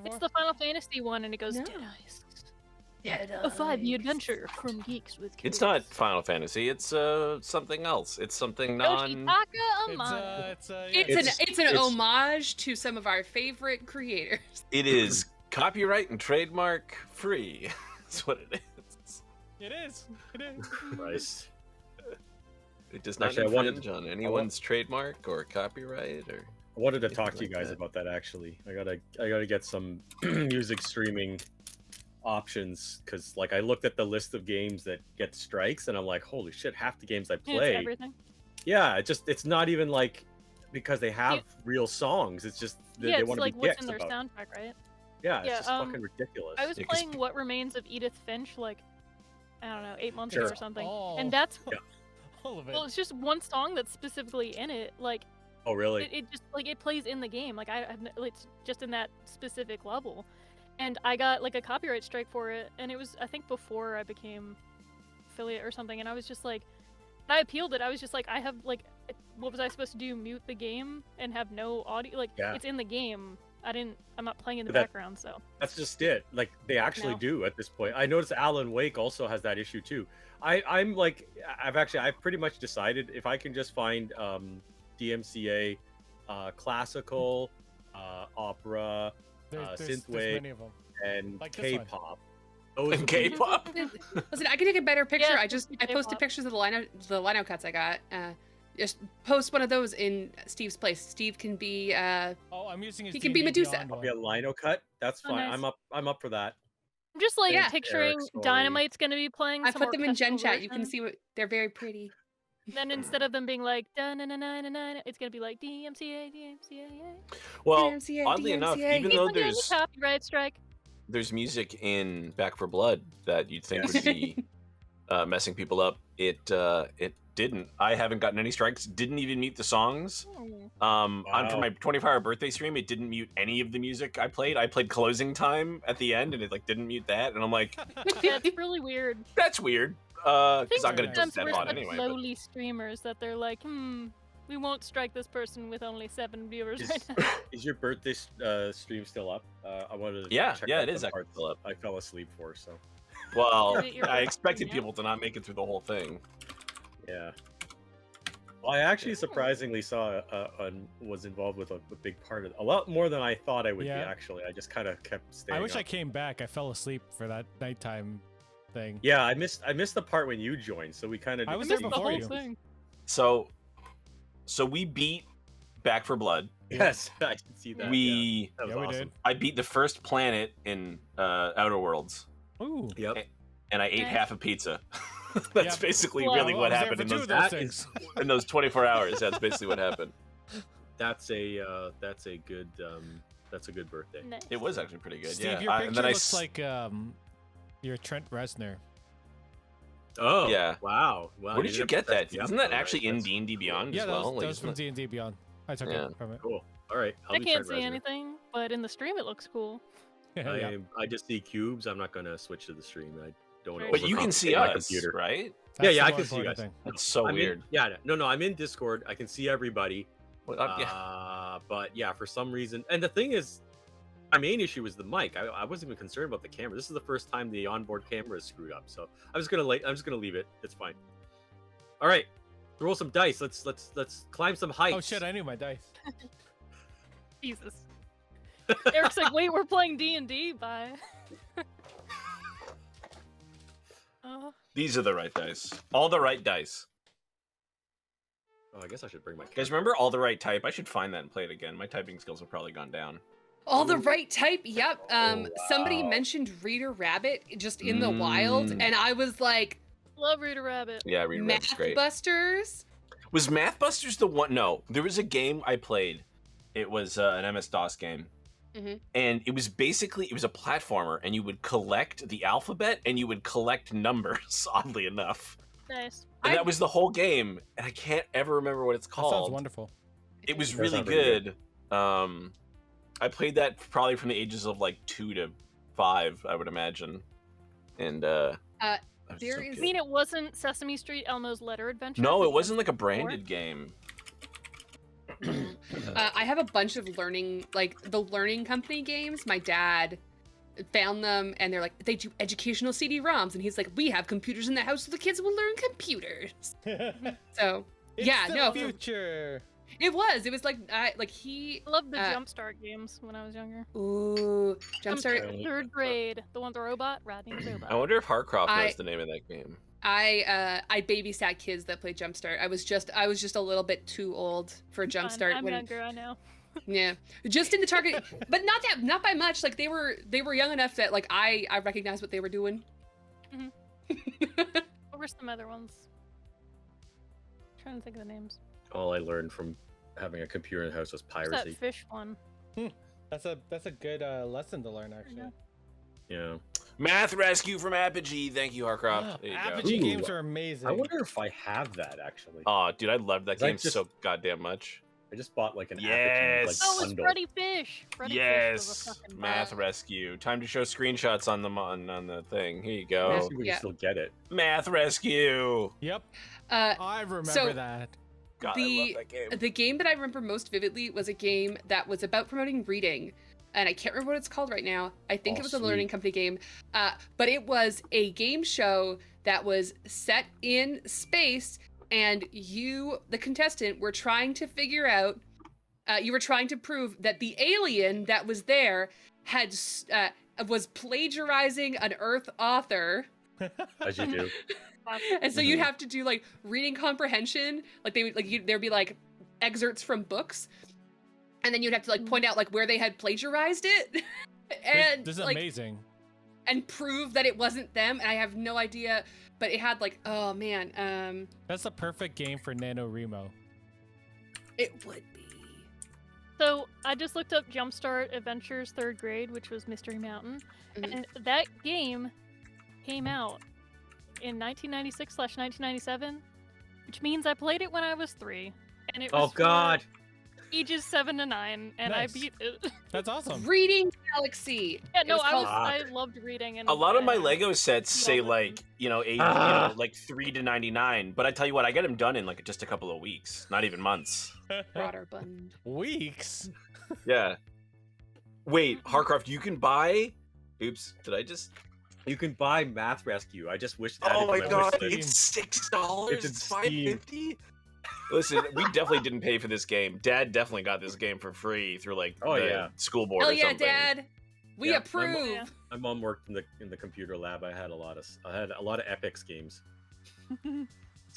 It's the Final Fantasy one, and it goes No. Dead Eyes. Dead A 5e Eyes. adventure from geeks with kids. It's not Final Fantasy. It's something else. It's something non. Yoshitaka Amano. It's an homage to some of our favorite creators. It is copyright and trademark free. That's what it is. It is. It is. Christ. It does not Actually, infringe on anyone's trademark or copyright or. I wanted to anything talk to you like guys that. about that actually. I gotta get some music streaming options because like I looked at the list of games that get strikes and I'm like, holy shit, half the games I It's play. everything. Yeah, it's not even like because they have real songs. It's just they It's want to like be what's dicks in their about it. soundtrack, right? Yeah, it's Yeah, just fucking ridiculous. I was Yeah, 'cause- playing What Remains of Edith Finch, like, I don't know, 8 months Sure. ago or something. Oh. And that's, All of it. well, it's just one song that's specifically in it. Like, Oh really? it just, like, it plays in the game. Like, it's just in that specific level. And I got, like, a copyright strike for it. And it was, I think, before I became affiliate or something. And I was just like, I appealed it. I was just like, I have, like, what was I supposed to do? Mute the game and have no audio? Like, Yeah. it's in the game. I'm not playing in the But that- background, so. That's just it. Like they actually No. do at this point. I noticed Alan Wake also has that issue too. I'm like I've pretty much decided if I can just find DMCA, classical, opera, There's synthwave, many of them. and Like this one. K-pop. Those And would be- K-pop. Listen, I can take a better picture. Yeah, I posted K-pop. pictures of the lino cuts I got. Just post one of those in Steve's place. Steve can be Oh, I'm using his He can be D&D Medusa. Beyond I'll one. be a lino cut. That's Oh, fine. nice. I'm up for that. I'm just like Yeah. picturing Eric Story. Dynamite's gonna be playing. I some put them in Gen orchestral Chat. You can version. see what they're very pretty. Then instead of them being like da na na na na na, it's gonna be like DMCA DMCA. Well, DMCA, oddly enough, DMCA. even though There's copyright strike. there's music in Back for Blood that you'd think would be messing people up, it didn't. I haven't gotten any strikes. Didn't even mute the songs. On for my 24-hour birthday stream, it didn't mute any of the music I played. I played Closing Time at the end, and it like didn't mute that. And I'm like, Yeah, it's really weird. that's weird. I Because think I'm gonna do sometimes that we're bot such anyway. but- lowly streamers that they're like, we won't strike this person with only 7 viewers Is, right now. is your birthday stream still up? I wanted to Yeah, check yeah, out it is some actually parts still up. I fell asleep for, so Well, Is it your I birthday expected now? people to not make it through the whole thing. yeah. Well, I actually surprisingly saw was involved with a big part of it. A lot more than I thought I would be. Yeah. Actually, I just kind of kept staying. I wish I up. came back. I fell asleep for that nighttime thing. Yeah, I missed the part when you joined, so we kind of. I was I there missed the before whole you. thing. So we beat Back for Blood. Yes, I can see that. We that was Yeah, we awesome. did. I beat the first planet in Outer Worlds, Ooh. Yep. and I ate Nice. half a pizza. That's Yeah. basically Well, really I what was there happened for in two those of those that things. in those 24 hours. That's basically what happened. That's a good birthday. Nice. It was actually pretty good. Steve, yeah. your and picture then I looks like you're Trent Reznor. Oh, Yeah. Wow. Well, Where did you get that? Yeah, Isn't that alright, actually in that's D&D Beyond Yeah, as that well? was, Like, that was isn't from it- D&D Beyond. I took Yeah. it from it. Cool. All right. I'll I be can't Trent see Reznor. anything, but in the stream it looks cool. Yeah. I just see cubes. I'm not gonna switch to the stream. I don't. But But you can see overcomplicate my us, computer. right? That's yeah, the I more can see you important guys. thing. That's so I'm in- weird. no, I'm in Discord. I can see everybody. Well, yeah. But yeah, for some reason, and the thing is, my main issue is the mic. I wasn't even concerned about the camera. This is the first time the onboard camera is screwed up, so I'm just gonna leave it. It's fine. All right, roll some dice. Let's climb some heights. Oh shit, I knew my dice. Jesus. Eric's like, wait, we're playing D&D? Bye. These are the right dice. All the right dice. Oh, I guess I should bring my. Guys, remember All the Right Type? I should find that and play it again. My typing skills have probably gone down. All the right type. Yep. Oh, Somebody wow. mentioned Reader Rabbit just in the wild, and I was like, Love Reader Rabbit. Yeah, Reader Rabbit's great. Mathbusters. Was Mathbusters the one? No, there was a game I played. It was an MS-DOS game. Mhm. And it was a platformer, and you would collect the alphabet, and you would collect numbers, oddly enough. Nice. And that was the whole game, and I can't ever remember what it's That sounds called. wonderful. It was That really sounds really good. I played that probably from the ages of like 2 to 5, I would imagine. And it was there so is- I good. mean, it wasn't Sesame Street Elmo's Letter Adventure. No, it from wasn't like a before? branded game. I have a bunch of learning, like the learning company games. My dad found them, and they're like, they do educational CD-ROMs, and he's like, we have computers in the house, so the kids will learn computers. So It's yeah, the no, future. it was like he. I loved the Jumpstart games when I was younger. Ooh, Jumpstart. Third grade, the one with the robot, Rodney the robot. I wonder if Harcroft knows the name of that game. I babysat kids that played Jumpstart. I was just a little bit too old for Jumpstart. I'm younger, I know. Yeah, just in the target, but not by much. Like they were young enough that like I recognized what they were doing. What were some other ones? I'm trying to think of the names. All I learned from having a computer in the house was What's piracy. that fish one? That's a good lesson to learn, actually. Yeah. Math Rescue from Apogee. Thank you, Harcroft. There you go. Apogee Ooh. games are amazing. I wonder if I have that actually. Oh, dude, I loved that Is that game just- so goddamn much. I just bought like an Yes. Apogee like Oh, it's bundle. Freddy Fish. Freddy Fish was a Yes, fucking Math bad. Rescue. Time to show screenshots on the thing. Here you Let's go. see if we Yeah. can still get it. Math Rescue. Yep, Uh, I remember So- that. God, I love that game. the game that I remember most vividly was a game that was about promoting reading, and I can't remember what it's called right now. I think Oh, it was a sweet. learning company game, but it was a game show that was set in space, and you, the contestant, were trying to figure out. You were trying to prove that the alien that was there had was plagiarizing an Earth author. As you do. And so you'd have to do like reading comprehension, like they would like there'd be like excerpts from books, and then you'd have to like point out like where they had plagiarized it, and This is like amazing. and prove that it wasn't them. And I have no idea, but it had like, oh man, That's the perfect game for NaNoWriMo. it would be. So I just looked up Jumpstart Adventures third grade, which was Mystery Mountain, Mhm. and that game came out in 1996/1997, which means I played it when I was 3, and it was Oh God. for ages 7 to 9, and Nice. I beat it. That's awesome. Reading Galaxy. Yeah, It no, called- I loved reading, and A lot of my I- Lego sets say Yeah. like, age, like 3 to 99. But I tell you what, I get them done in like just a couple of weeks, not even months. Broderbund. Weeks. Yeah. Wait, Harcroft, you can buy. Oops, did I just? You can buy Math Rescue. I just wish that. Oh my god, wish it's $6. It's in It's Steam. $5.50. Listen, we definitely didn't pay for this game. Dad definitely got this game for free through like Oh, the yeah. school board Hell or yeah, something. Dad. We Yeah, approve. Yeah. My mom worked in the computer lab. I had a lot of Epix games.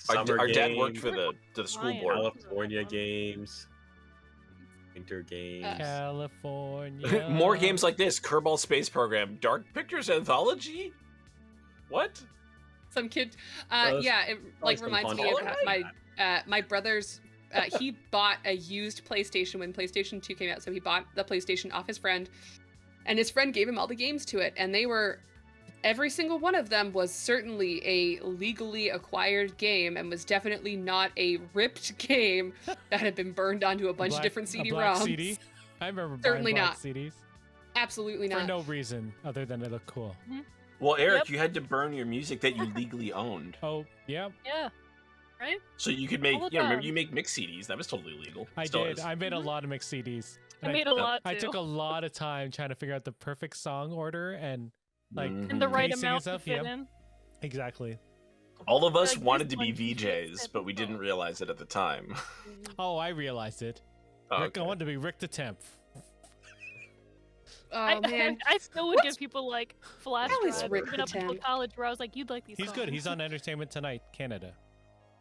Our dad worked games, for the school Ryan. board. California games, winter games. California. More games like this: Kerbal Space Program, Dark Pictures Anthology. What? Some kid. Well, Yeah, it like some reminds fun me of stuff my like my brother's. He bought a used PlayStation when PlayStation 2 came out, so he bought the PlayStation off his friend, and his friend gave him all the games to it, and they were. Every single one of them was certainly a legally acquired game and was definitely not a ripped game that had been burned onto a bunch of different a black CD-ROMs. CD? I remember Certainly buying not. black CDs Absolutely for not. no reason other than it looked cool. Well, Eric, Yep. you had to burn your music that you legally owned, Oh, yeah, Yeah, right? so you could make. All the Remember time. you make mix CDs? That was totally legal. I Still did. is. I made a Mhm. lot of mixed CDs. I And made a lot I too. took a lot of time trying to figure out the perfect song order and like And the Mhm. right Pacing amount to yourself, fit yeah. in. exactly. All of us Like, wanted this to be one should VJs, fit but we didn't both. realize it at the time. Oh, I realized it. Oh, Rick, I okay. wanted to be Rick the Temp. Oh man. I still would give people like flash How is drives, Rick even up until Pretend? college, where I was like, "You'd like these." He's good. songs." He's on Entertainment Tonight, Canada.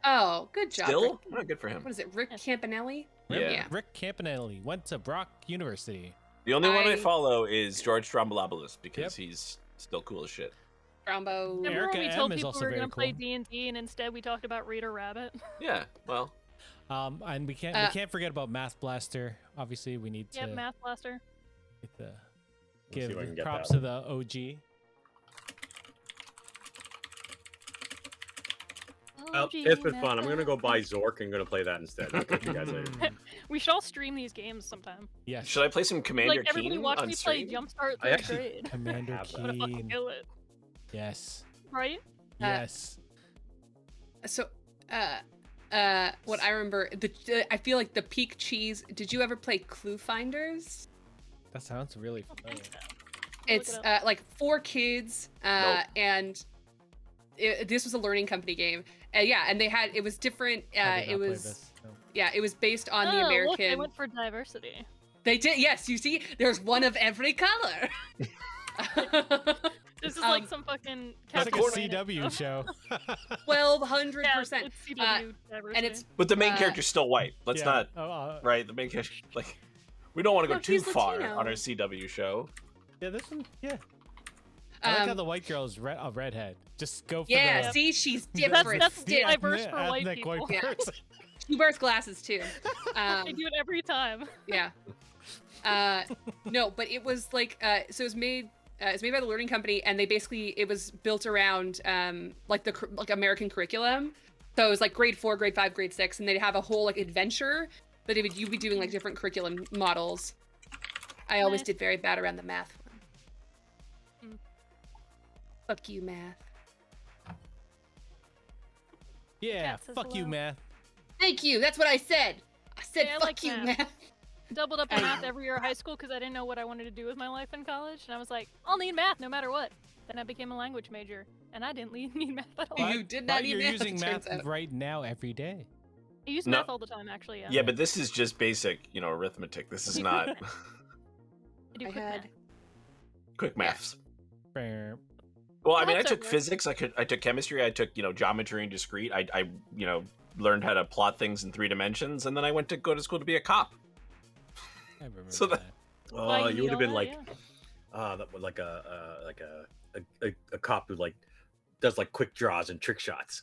Oh, good job. Still, Rick. oh, good for him. What is it, Rick Yeah. Campanelli? Yeah. Yeah. Rick Campanelli went to Brock University. The only one I I- follow is George Strombolopoulos because he's still cool as shit. Trombo. Remember Erica when we M told is people also we were very gonna play cool. D&D, and instead we talked about Reader Rabbit? Yeah, well, And we can't forget about Math Blaster. Obviously, we need to Yeah, Math Blaster. get the see if I can give get props that to the OG. Well, it's been fun. I'm gonna go buy Zork and gonna play that instead. I'll catch you guys later. We should all stream these games sometime. Yes. should I play some Commander Like everybody Keen watch on me play stream? Jumpstart I third actually- grade. Commander have that. I'm gonna fucking Keen. kill it, Yes. right? Yes. So, what I remember, I feel like the peak cheese. Did you ever play Clue Finders? That sounds really familiar. It's like 4 kids, Nope. and this was a learning company game. Yeah, and it was different. I did It not play was this, no. yeah, it was based on the Look, American. they went for diversity. They did, yes. You see, there's one of every color. This is like some fucking It's like a Captain Planet CW stuff. show. 1200%. Yeah, it's CW diversity. and it's But the main Uh, character's still white. Let's Yeah. not Oh, right. The main character, like, we don't want to go Look, too he's far Latino. on our CW show. yeah, this one. Yeah. I like how um, the white girl is a redhead. Just go for yeah. the. See, she's That's- different. that's the diverse ethnic- for white ethnic people. Yeah. person. She wears glasses too. They do it every time. Yeah. No, but it was like so it was made by the learning company, and it was built around like American curriculum. So it was like grade 4, grade 5, grade 6, and they'd have a whole like adventure, but you'd be doing like different curriculum models. I always Nice. did very bad around the math one. Mm. Fuck you, math. Yeah, Cat says fuck you, hello. math. Thank you. That's what I said. I said Yeah, I fuck like you, math. math. Doubled up in math every year of high school because I didn't know what I wanted to do with my life in college, and I was like, I'll need math no matter what. Then I became a language major, and I didn't need math at all. You did not But need you're math, using it math turns out. right now every day. I use No. math all the time, actually. Yeah. Yeah, but this is just basic, arithmetic. This is not I do I quick had math. quick maths. Brr. Well, I mean, I That's took okay. physics. I took chemistry. I took geometry and discrete. I learned how to plot things in 3 dimensions, and then I went to go to school to be a cop. I remember So that. Oh, Why you need would have all been that? like, Yeah. that was like a cop who like does like quick draws and trick shots,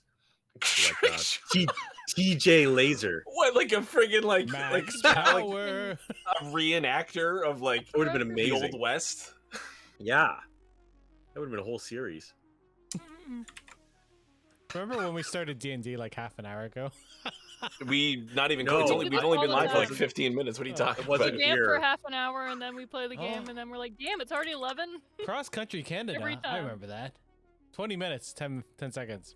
like TJ Laser. What, like a friggin' like Max like power. a reenactor of like It would have been the amazing. Old West? Yeah, that would have been a whole series. Mm-mm. Remember when we started D&D like half an hour ago? We not even. No. We've only been All the live for like time. 15 minutes. What are you It talking wasn't about? We jam here. for half an hour, and then we play the game, Oh. and then we're like, damn, it's already 11. Cross country Canada. Every I time. remember that. 20 minutes, 10 seconds.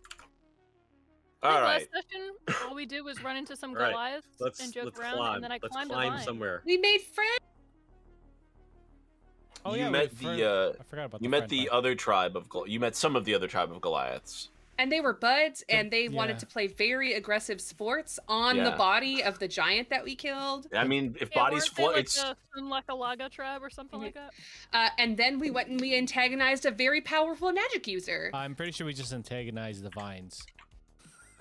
All Like, right. Last session, all we did was run into some All right, Goliaths Let's and joke let's around, climb. and then I Let's climbed a climb vine. somewhere. We made friends. Oh You yeah, met the, I forgot about You the met friend the part. other tribe of. You met some of the other tribe of Goliaths. And they were buds, and they yeah. wanted to play very aggressive sports on the Yeah. body of the giant that we killed. I mean, if Yeah, bodies weren't they float, like it's the Sunlakalaga tribe or something like that. And then we went and we antagonized a very powerful magic user. I'm pretty sure we just antagonized the vines.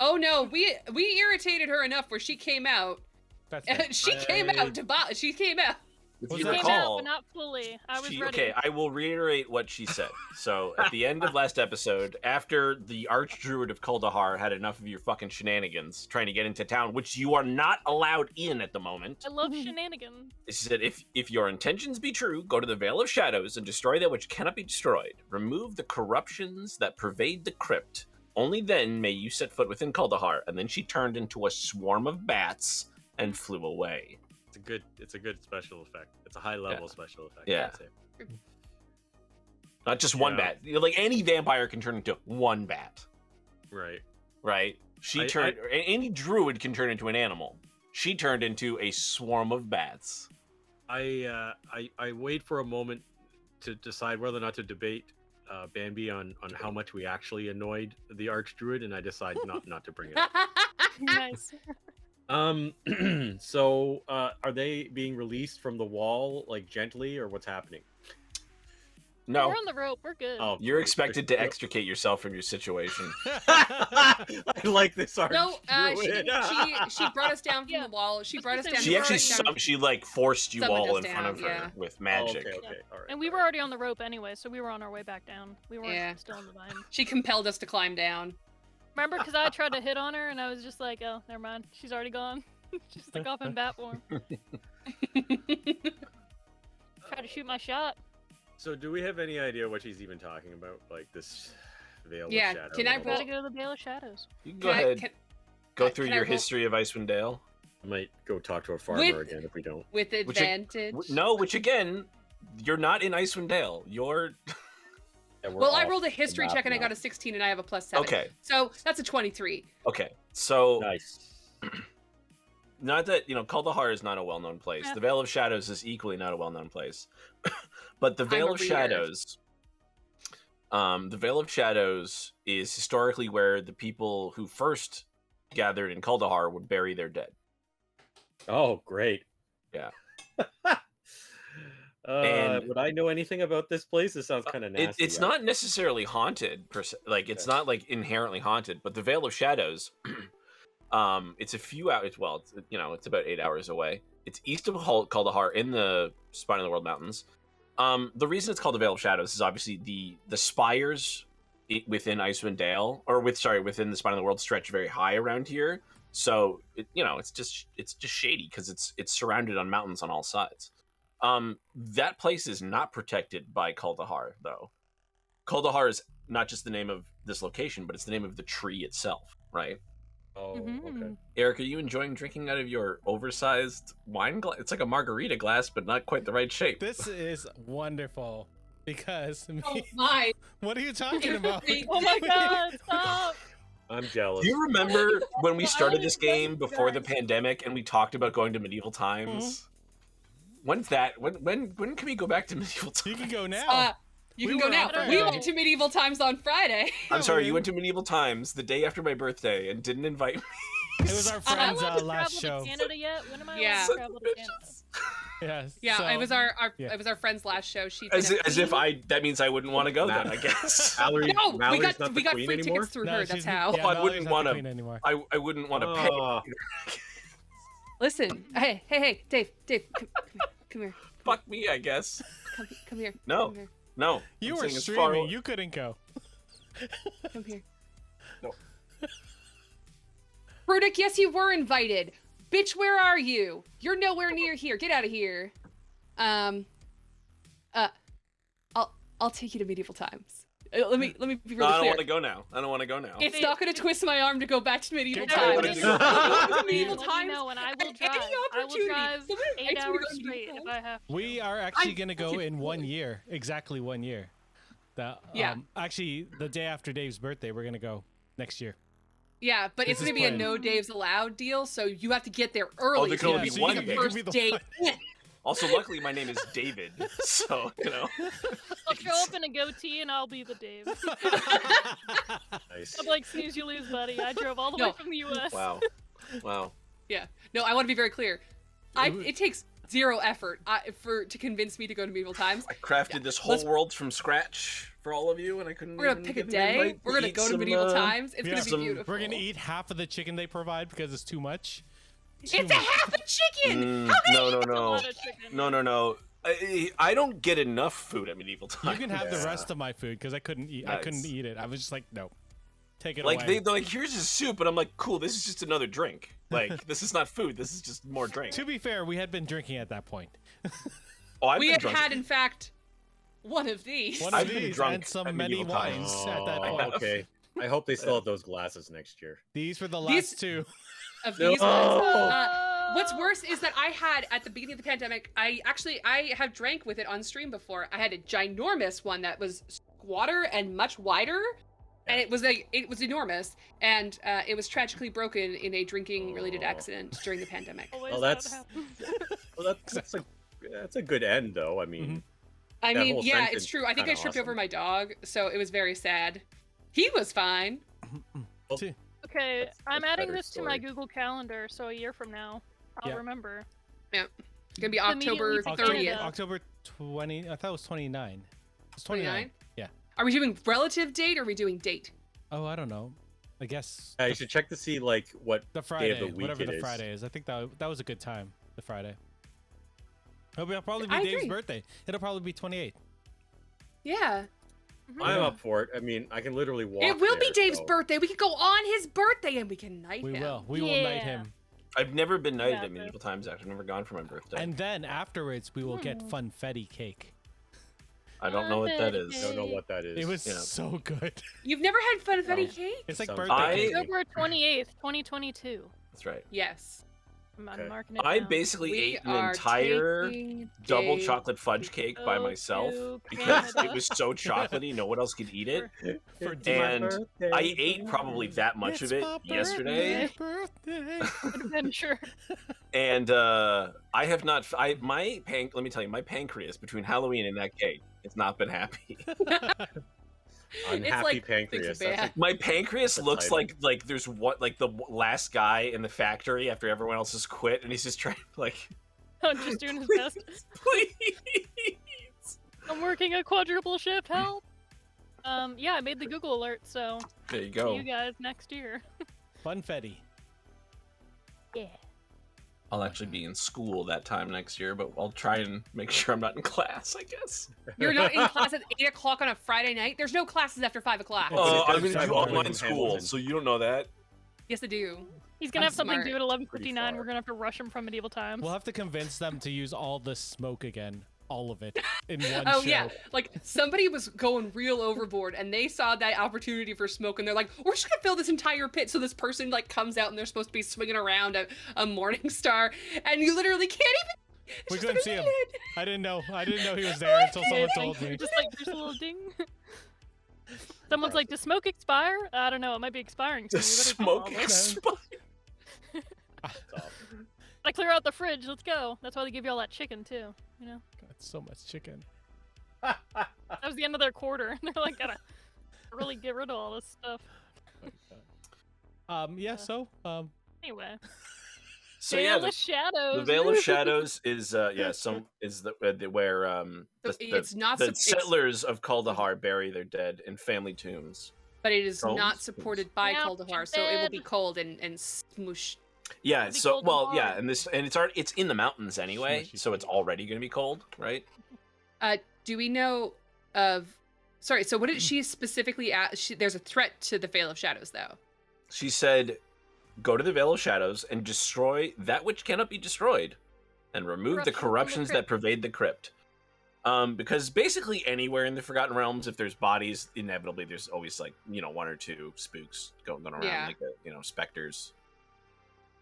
Oh no, we irritated her enough where she came out. That's fair. She came out to she came out. if Was you that- Came out, recall. but not fully. I was She, ready. okay, I will reiterate what she said. So at the end of last episode, after the Archdruid of Kuldahar had enough of your fucking shenanigans trying to get into town, which you are not allowed in at the moment, I love shenanigans. she said, if your intentions be true, go to the Vale of Shadows and destroy that which cannot be destroyed. Remove the corruptions that pervade the crypt. Only then may you set foot within Kuldahar. And then she turned into a swarm of bats and flew away. It's a good special effect. It's a high level special effect. Yeah. I'd say. Not just one Yeah. bat. Like any vampire can turn into one bat. Right. Right? Any druid can turn into an animal. She turned into a swarm of bats. I wait for a moment to decide whether or not to debate Bambi on how much we actually annoyed the Archdruid, and I decide not to bring it up. Nice. So are they being released from the wall like gently, or what's happening? No, We're on the rope. We're good. Oh, you're great. expected to extricate yourself from your situation. I like this Archdruid. No, she brought us down from Yeah. the wall. She brought us down. She actually down. she like forced you Summoned all us in front down, of her yeah. with Oh, magic. okay, all right. And we were already on the rope anyway, so we were on our way back down. We weren't Yeah. still in the vine. She compelled us to climb down. Remember, because I tried to hit on her, and I was just like, oh, never mind. She's already gone. She's like off in bat form. Tried to shoot my shot. So do we have any idea what she's even talking about? Like this veil Yeah, of shadow? can I and all roll- Gotta go to the Veil of Shadows. You can go Can I- ahead, can- go through can I your roll- history of Icewind Dale. I might go talk to a farmer With- again if we don't. with advantage. Which again, you're not in Icewind Dale. You're Yeah, we're Well, I off rolled a the history map check and I now. got a 16 and I have a +7. okay. So that's a 23. Okay, so Nice. not that Kuldahar is not a well-known place. Yeah. The Vale of Shadows is equally not a well-known place. But the I'm Vale a of reader. Shadows, the Vale of Shadows is historically where the people who first gathered in Kuldahar would bury their dead. Oh, great. Yeah. And would I know anything about this place? This sounds kind of nasty. It's not necessarily haunted per se. Like it's not like inherently haunted, but the Vale of Shadows, it's a few hours. Well, it's about 8 hours away. It's east of Kuldahar in the Spine of the World Mountains. The reason it's called the Vale of Shadows is obviously the spires within Icewind Dale, within the Spine of the World, stretch very high around here. So it's just shady because it's surrounded on mountains on all sides. That place is not protected by Kuldahar, though. Kuldahar is not just the name of this location, but it's the name of the tree itself, right? Oh, okay. Eric, are you enjoying drinking out of your oversized wine glass? It's like a margarita glass, but not quite the right shape. This is wonderful because Oh my! what are you talking about? Oh my god, stop! I'm jealous. Do you remember when we started this I love game you before the guys. pandemic and we talked about going to medieval times? When's that? When can we go back to medieval times? You can go now. You We can go were now. out We there. went to medieval times on Friday. I'm sorry, you went to medieval times the day after my birthday and didn't invite me. It was our Am I friend's allowed to last travel show. to Canada yet? When am I Yeah. allowed to travel to Canada? Yes. Yeah, so, it was our yeah. it was our friend's last show. She As if that means I wouldn't want to go then, I guess. Mallory, No, we Mallory's got not the we got queen free anymore? tickets through No, her. she's- That's how. Yeah, I Mallory's wouldn't not the wanna- queen anymore. I wouldn't want to pay. Oh. Listen, hey, Dave, come here, Fuck me, I guess. come here. No. Come here. No. You I'm were saying as far streaming. away- You couldn't go. Come here. No. Rudick, yes, you were invited. Bitch, where are you? You're nowhere near here. Get out of here. I'll take you to medieval times. Let me be really No, I don't clear. want to go now. I don't want to go now. It's not going to twist my arm to go back to medieval Get times. going. Medieval Let me times. know, and I will At drive. any I will opportunity. drive Somebody 8 invites me to hours go to straight medieval if I have to. We are actually I'm going to go fucking in 1 bored. year. Exactly 1 year. Yeah. Actually, the day after Dave's birthday, we're going to go next year. Yeah, but This it's is going to be a planned. no Dave's allowed deal, so you have to get there early. there can so only you be can one be the Dave. first You can be the date. one. Also, luckily, my name is David, so I'll show up in a goatee and I'll be the Dave. Nice. I'm like, snooze, you lose, buddy. I drove all the No. way from the U.S. Wow. Yeah. No, I want to be very clear. It was- It takes zero effort to convince me to go to medieval times. I crafted this whole Let's- world from scratch for all of you, and I couldn't. We're gonna even pick a get an day. invite We're gonna eat go to some, medieval times. It's yeah. gonna be some- beautiful. We're going to eat half of the chicken they provide because it's too much. It's a half a chicken. No. It's a lot of chicken. No. I don't get enough food at medieval You times. can have the rest of my food because I couldn't eat. I couldn't Nice. eat it. I was just like, no, take it Like away. they're like, here's his soup, and I'm like, cool. This is just another drink. Like this is not food. This is just more drink. To be fair, we had been drinking at that point. Oh, I've We been had drunk. had, in fact, one of these. One I've of been these drunk and some at many medieval wines times. at that Oh, point. okay. I hope they still have those glasses next year. These were the These- last two. Of No. these ones. Oh. What's worse is that I had at the beginning of the pandemic. I have drank with it on stream before. I had a ginormous one that was squatter and much wider, and it was enormous, and it was tragically broken in a drinking related Oh. accident during the pandemic. Always Well, how it that's- happens. Well, that's a good end, though. I mean, I That mean, whole yeah, sentence it's true. I think I kinda tripped awesome. over my dog, so it was very sad. He was fine. See, Okay, That's I'm a adding better this to my story. Google Calendar, so a year from now, I'll Yeah. remember. It's gonna be Immediately October to October, 30th. Canada. October 20. I thought it was 29. It's 29. 29? Yeah. Are we doing relative date or are we doing date? Oh, I don't know. I guess you should check to see like what the day Friday, of the week whatever it the is. Friday is. I think that was a good time. The Friday. It'll probably be I Dave's agree. birthday. It'll probably be 28. Yeah. I'm Yeah. up for it. I mean, I can literally walk. It will be there, Dave's so- birthday. We could go on his birthday and we can knight We him. will. We will knight Yeah. him. I've never been knighted Yeah, at medieval times. Actually, I've never gone for my birthday. And then afterwards, we will get funfetti cake. I don't know what that is. I don't know what that is. It was Yeah. so good. You've never had funfetti No. cake? It's like Sounds birthday I- cake. October 28th, 2022. That's right. Yes. I'm Okay. marking it I down. basically We ate an are entire taking double day- chocolate fudge cake by Oh, myself to because Canada. it was so chocolatey, no one else could eat it. For It's dinner. my And birthday, I ate probably that much of it yesterday, Birthday. Adventure. and I have not. Let me tell you, my pancreas between Halloween and that cake has not been happy. Unhappy like pancreas. things That's bad. My pancreas That's a looks title. like there's what like the last guy in the factory after everyone else has quit, and he's just trying like, I'm just doing his best. please. I'm working a quadruple shift. Help. Yeah, I made the Google alert, so There you see go. you guys next year. Funfetti. Yeah. I'll actually be in school that time next year, but I'll try and make sure I'm not in class, I guess. You're not in class at 8 o'clock on a Friday night? There's no classes after 5 o'clock. Oh, I'm it going does to do sound online like school, Hamilton. so you don't know that. Yes, I do. He's gonna I'm have something smart. due at 11:59. far. We're gonna have to rush him from medieval times. We'll have to convince them to use all the smoke again. All of it in one Oh show. yeah, like somebody was going real overboard and they saw that opportunity for smoke and they're like, we're just gonna fill this entire pit. So this person like comes out and they're supposed to be swinging around a morning star and you literally can't even. it's We just couldn't like a see him. lid. I didn't know he was there until someone told You're me. just like there's a little ding. Someone's like, does smoke expire? I don't know. It might be expiring soon. The We better do smoke all this. expire. I clear out the fridge. Let's go. That's why they give you all that chicken too. You know, God, so much chicken. that was the end of their quarter. They're like, gotta really get rid of all this stuff. Yeah. So Anyway, So Veil yeah, of Shadows. the Veil woo! of Shadows is where So it's not the sup- it's- settlers of Kaldahar bury their dead in family tombs. But it is Cold? not supported by Yeah, Kaldahar, so it will be dead. cold and smooshed. Yeah, It'll be so cold and well, yeah, hard. and it's in the mountains anyway, Smushy so it's cold. already going to be cold, right? Do we know of? Sorry, so what did she specifically ask? There's a threat to the Veil of Shadows, though. She said, "Go to the Veil of Shadows and destroy that which cannot be destroyed, and remove the Corruption from the corruptions that crypt." pervade the crypt." Because basically anywhere in the Forgotten Realms, if there's bodies, inevitably there's always like one or two spooks going around, Yeah. like specters.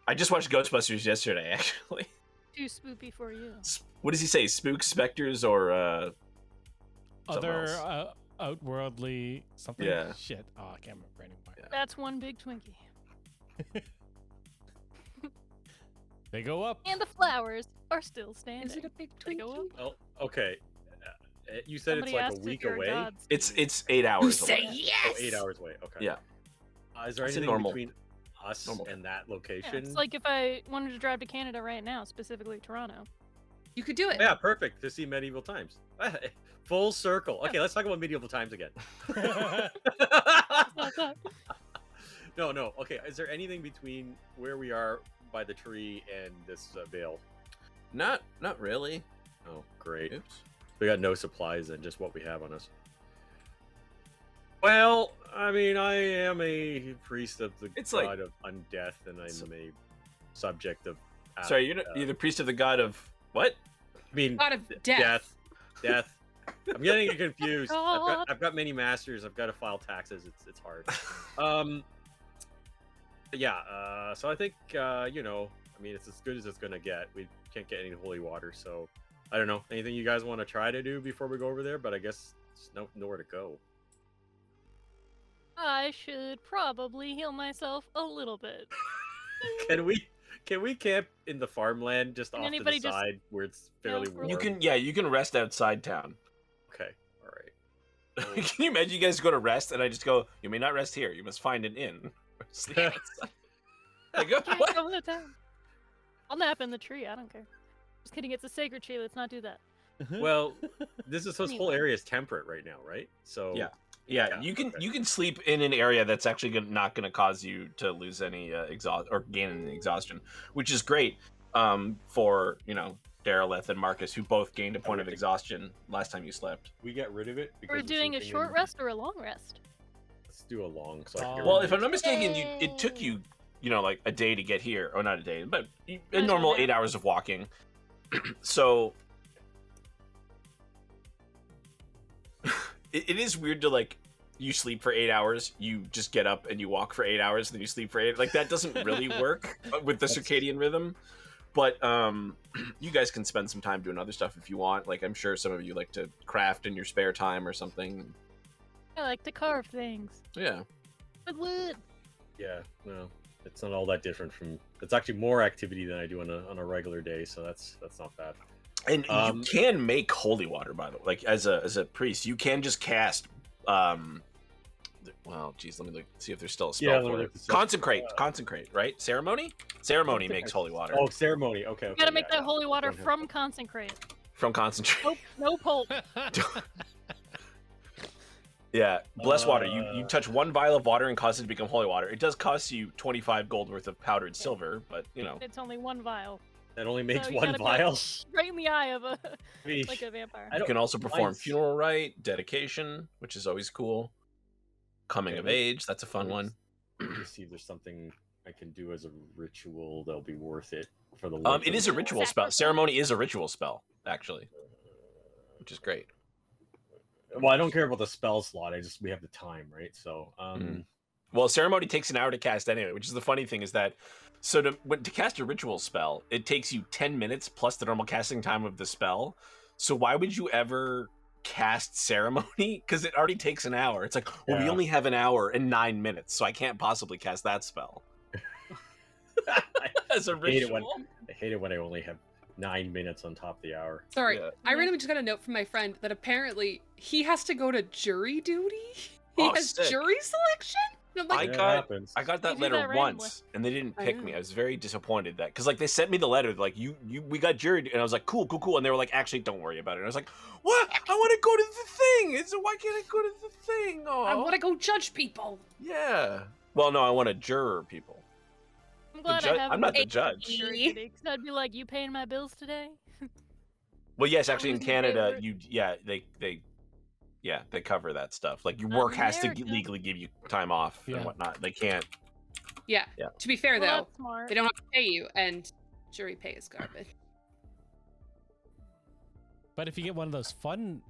I just watched Ghostbusters yesterday, actually. Too spoopy for you. What does he say? Spooks, specters, or something other else? outworldly something. Yeah. Shit. Oh, I can't remember anymore. That's one big Twinkie. They go up. And the flowers are still standing. Is it a big They go Twinkie? Oh, okay. You said Somebody it's like asked a if week you're a away. god. It's 8 hours. You say away. yes. Oh, 8 hours away. Okay. Yeah. Is there It's a anything normal- between us normal. and that Yeah, location? it's like if I wanted to drive to Canada right now, specifically Toronto. You could do it. Yeah, perfect to see medieval times. Full circle. Okay, let's talk about medieval times again. No. Okay, is there anything between where we are by the tree and this veil? Not really. Oh, great. Oops. We got no supplies and just what we have on us. Well, I mean, I am a priest of the It's like- god of undeath, and I'm a subject of. Sorry, you're the priest of the god of what? I mean, God of death. death. I'm getting confused. God. I've got many masters. I've got to file taxes. It's hard. Yeah. So I think I mean, it's as good as it's gonna get. We can't get any holy water, so I don't know. Anything you guys want to try to do before we go over there? But I guess there's nowhere to go. I should probably heal myself a little bit. Can we camp in the farmland just Can off to the anybody just- side where it's fairly Yeah, warm? You can rest outside town. Okay. All right. Can you imagine you guys go to rest and I just go, you may not rest here. You must find an inn. Sleep outside. I go, Can't what? go to town. I'll nap in the tree. I don't care. Just kidding. It's a sacred tree. Let's not do that. Well, this whole Anyway. area is temperate right now, right? So Yeah. Yeah, Yeah, you can okay. you can sleep in an area that's actually not going to cause you to lose any exhaust or gain any exhaustion, which is great for Darylith and Marcus, who both gained a point of exhaustion last time you slept. we get rid of it. We're because doing a sleeping short in- rest or a long rest. Let's do a long. So I can get Well, rid if of I'm not mistaken, it took you like a day to get here, or not a day, but a Nice normal one, yeah. 8 hours of walking. So it is weird to like. You sleep for 8 hours, you just get up and you walk for 8 hours, then you sleep for 8. Like that doesn't really work with the circadian rhythm. But you guys can spend some time doing other stuff if you want. Like, I'm sure some of you like to craft in your spare time or something. I like to carve things. Yeah. With wood. Yeah, no, it's not all that different from. It's actually more activity than I do on a regular day, so that's not bad. And you can make holy water, by the way. Like, as a priest, you can just cast. Well, geez, let me see if there's still a spell for it. Consecrate, right? Ceremony makes holy water. Oh, ceremony. Okay. You gotta make that holy water from consecrate. From concentrate. No pulp. Yeah, bless water. You touch one vial of water and cause it to become holy water. It does cost you 25 gold worth of powdered silver, but you know. It's only one vial. That only makes So you one gotta vial. Right in the eye of a like a vampire. You can also perform funeral rite, dedication, which is always cool. Coming of age, that's a fun one. Let me see if there's something I can do as a ritual that'll be worth it for the. It is a ritual spell. Ceremony is a ritual spell, actually, which is great. Well, I don't care about the spell slot. We have the time, right? So, Well, ceremony takes an hour to cast anyway, which is the funny thing is that, so to cast a ritual spell, it takes you 10 minutes plus the normal casting time of the spell. So why would you ever cast ceremony? Because it already takes an hour. It's like, well, we only have an hour and 9 minutes, so I can't possibly cast that spell. As a ritual. I hate it when I only have 9 minutes on top of the hour. Sorry, I randomly just got a note from my friend that apparently he has to go to jury duty. He has jury selection. And I'm like, I got that letter once, and they didn't pick me. I was very disappointed that because like they sent me the letter like we got jury, and I was like cool, and they were like actually don't worry about it. And I was like, what? I want to go to the thing. So why can't I go to the thing? Oh, I want to go judge people. Yeah. Well, no, I want to juror people. I'm glad I have. I'm not the judge. Because I'd be like, you paying my bills today? Well, yes, actually in Canada, they cover that stuff. Like your work has to legally give you time off and whatnot. They can't. Yeah. To be fair though, smart. they don't have to pay you, and jury pay is garbage. But if you get one of those fun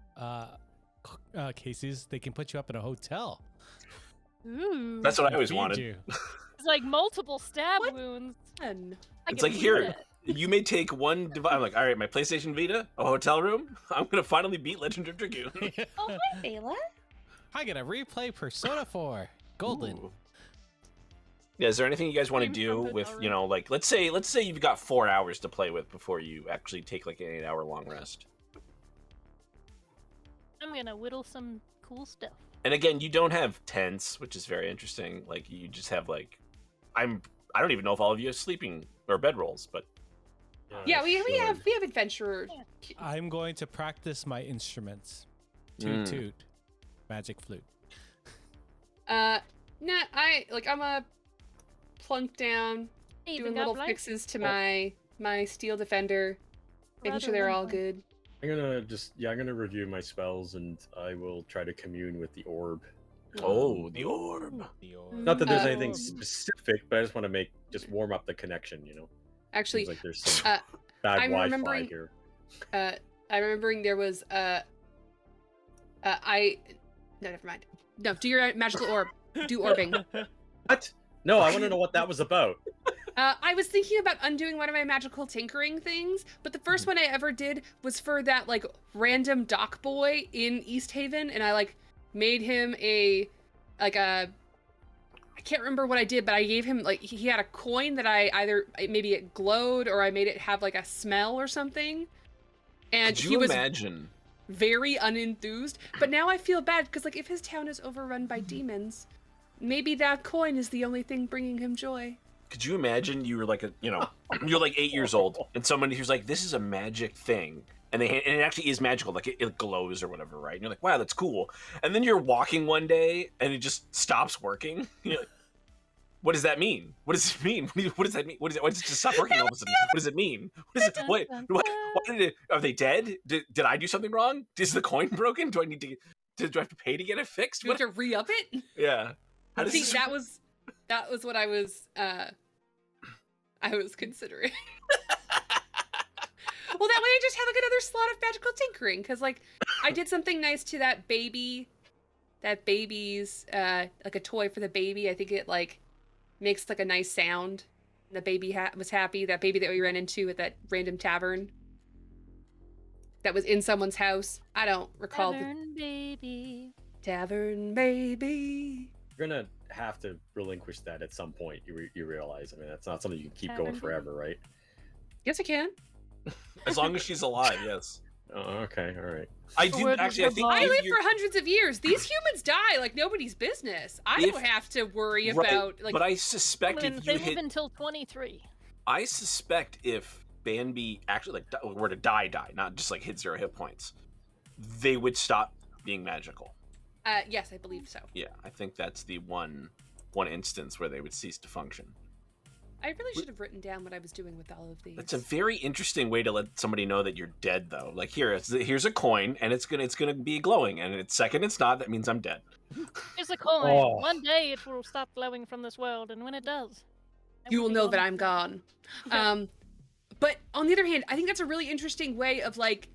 cases, they can put you up in a hotel. Ooh. That's what I always wanted. It's like multiple stab wounds. It's like here, you may take one device. I'm like, all right, my PlayStation Vita, a hotel room. I'm gonna finally beat Legend of Dragoon. Oh, hi, Bela. I'm gonna replay Persona 4 Golden. Ooh. Yeah, is there anything you guys want to do with, like, let's say you've got 4 hours to play with before you actually take like an 8-hour long rest. I'm gonna whittle some cool stuff. And again, you don't have tents, which is very interesting. Like you just have like, I don't even know if all of you have sleeping or bedrolls, but yeah, we have adventurers. I'm going to practice my instruments. Toot, magic flute. I'm a plunk down, doing little fixes to my steel defender, making sure they're all good. I'm gonna review my spells and I will try to commune with the orb. Oh, the orb. Not that there's anything specific, but I just want to warm up the connection, Actually, seems like there's some bad Wi-Fi here. I'm remembering there was no, never mind. No, do your magical orb. Do orbing. What? No, I want to know what that was about. I was thinking about undoing one of my magical tinkering things, but the first one I ever did was for that like random dock boy in East Haven, and I made him I can't remember what I did, but I gave him he had a coin that maybe it glowed or I made it have like a smell or something, and he was very unenthused. But now I feel bad because if his town is overrun by demons, maybe that coin is the only thing bringing him joy. Could you imagine you were you're like 8 years old and somebody who's like, this is a magic thing. And it actually is magical. Like it glows or whatever, right? And you're like, wow, that's cool. And then you're walking one day and it just stops working. You're like, what does that mean? What does it mean? What does that mean? Why does it just stop working all of a sudden? What does it mean? Why did it, are they dead? Did I do something wrong? Is the coin broken? Do I have to pay to get it fixed? Do you have to re-up it? Yeah. That was what I was considering. Well, that way I just have another slot of magical tinkering, because I did something nice to that baby's a toy for the baby. I think it makes a nice sound The baby was happy. That baby that we ran into at that random tavern. That was in someone's house. I don't recall. Tavern baby. Tavern baby. You're gonna have to relinquish that at some point. You realize. I mean, that's not something you can keep Tavern going baby. forever, right? Yes, I can. As long as she's alive, yes. Oh, okay, all right. I do Would actually. I think I if lived you're- for hundreds of years. These humans die like nobody's business. I If- don't have to worry right, about like. but I suspect When if they you live hit, until 23. I suspect if Banby actually were to die, not just like hit 0 hit points, they would stop being magical. Yes, I believe so. Yeah, I think that's the one instance where they would cease to function. I really should have written down what I was doing with all of these. That's a very interesting way to let somebody know that you're dead, though. Like here's a coin, and it's gonna be glowing, and it's second it's not. That means I'm dead. It's a coin. Oh. One day it will stop glowing from this world, and when it does, I You will be know that gone. I'm gone. But on the other hand, I think that's a really interesting way of like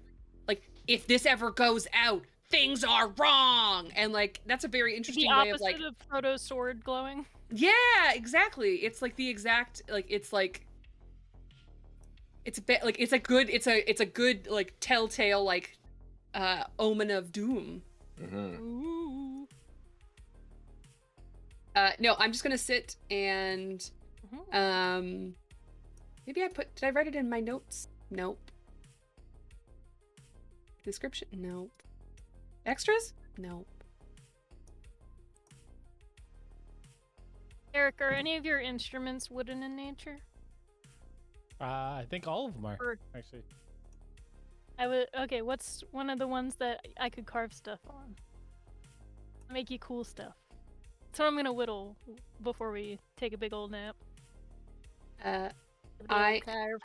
if this ever goes out, things are wrong, and like that's a very interesting The way of opposite like. of Frodo's sword glowing. Yeah, exactly. It's like the exact like it's like. It's a bit like it's a good like telltale like omen of doom. Mm-hmm. Ooh. No, I'm just gonna sit and Mhm. maybe did I write it in my notes? Nope. Description? Nope. Extras? Nope. Eric, are any of your instruments wooden in nature? I think all of them are Or- actually. Okay, what's one of the ones that I could carve stuff on? Make you cool stuff. So I'm gonna whittle before we take a big old nap. I- carve.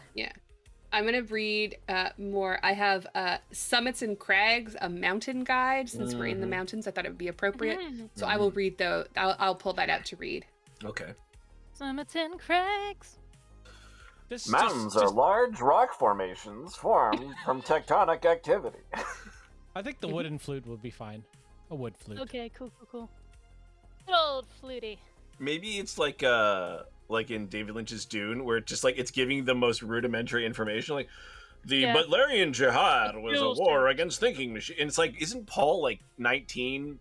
I'm gonna read more. I have Summits and Crags, a mountain guide. Since we're in the Mhm. mountains, I thought it would be appropriate. Mhm. So I will read though. I'll pull that out to read. Okay. Summits and crags. Mountains are large rock formations formed from tectonic activity. I think the wooden flute would be fine. A wood flute. Okay, cool. Good old flutie. Maybe it's like in David Lynch's Dune, where it's just like it's giving the most rudimentary information, like the Yeah. Butlerian Jihad The was a skills war too. against thinking machine. And it's like, isn't Paul like 19?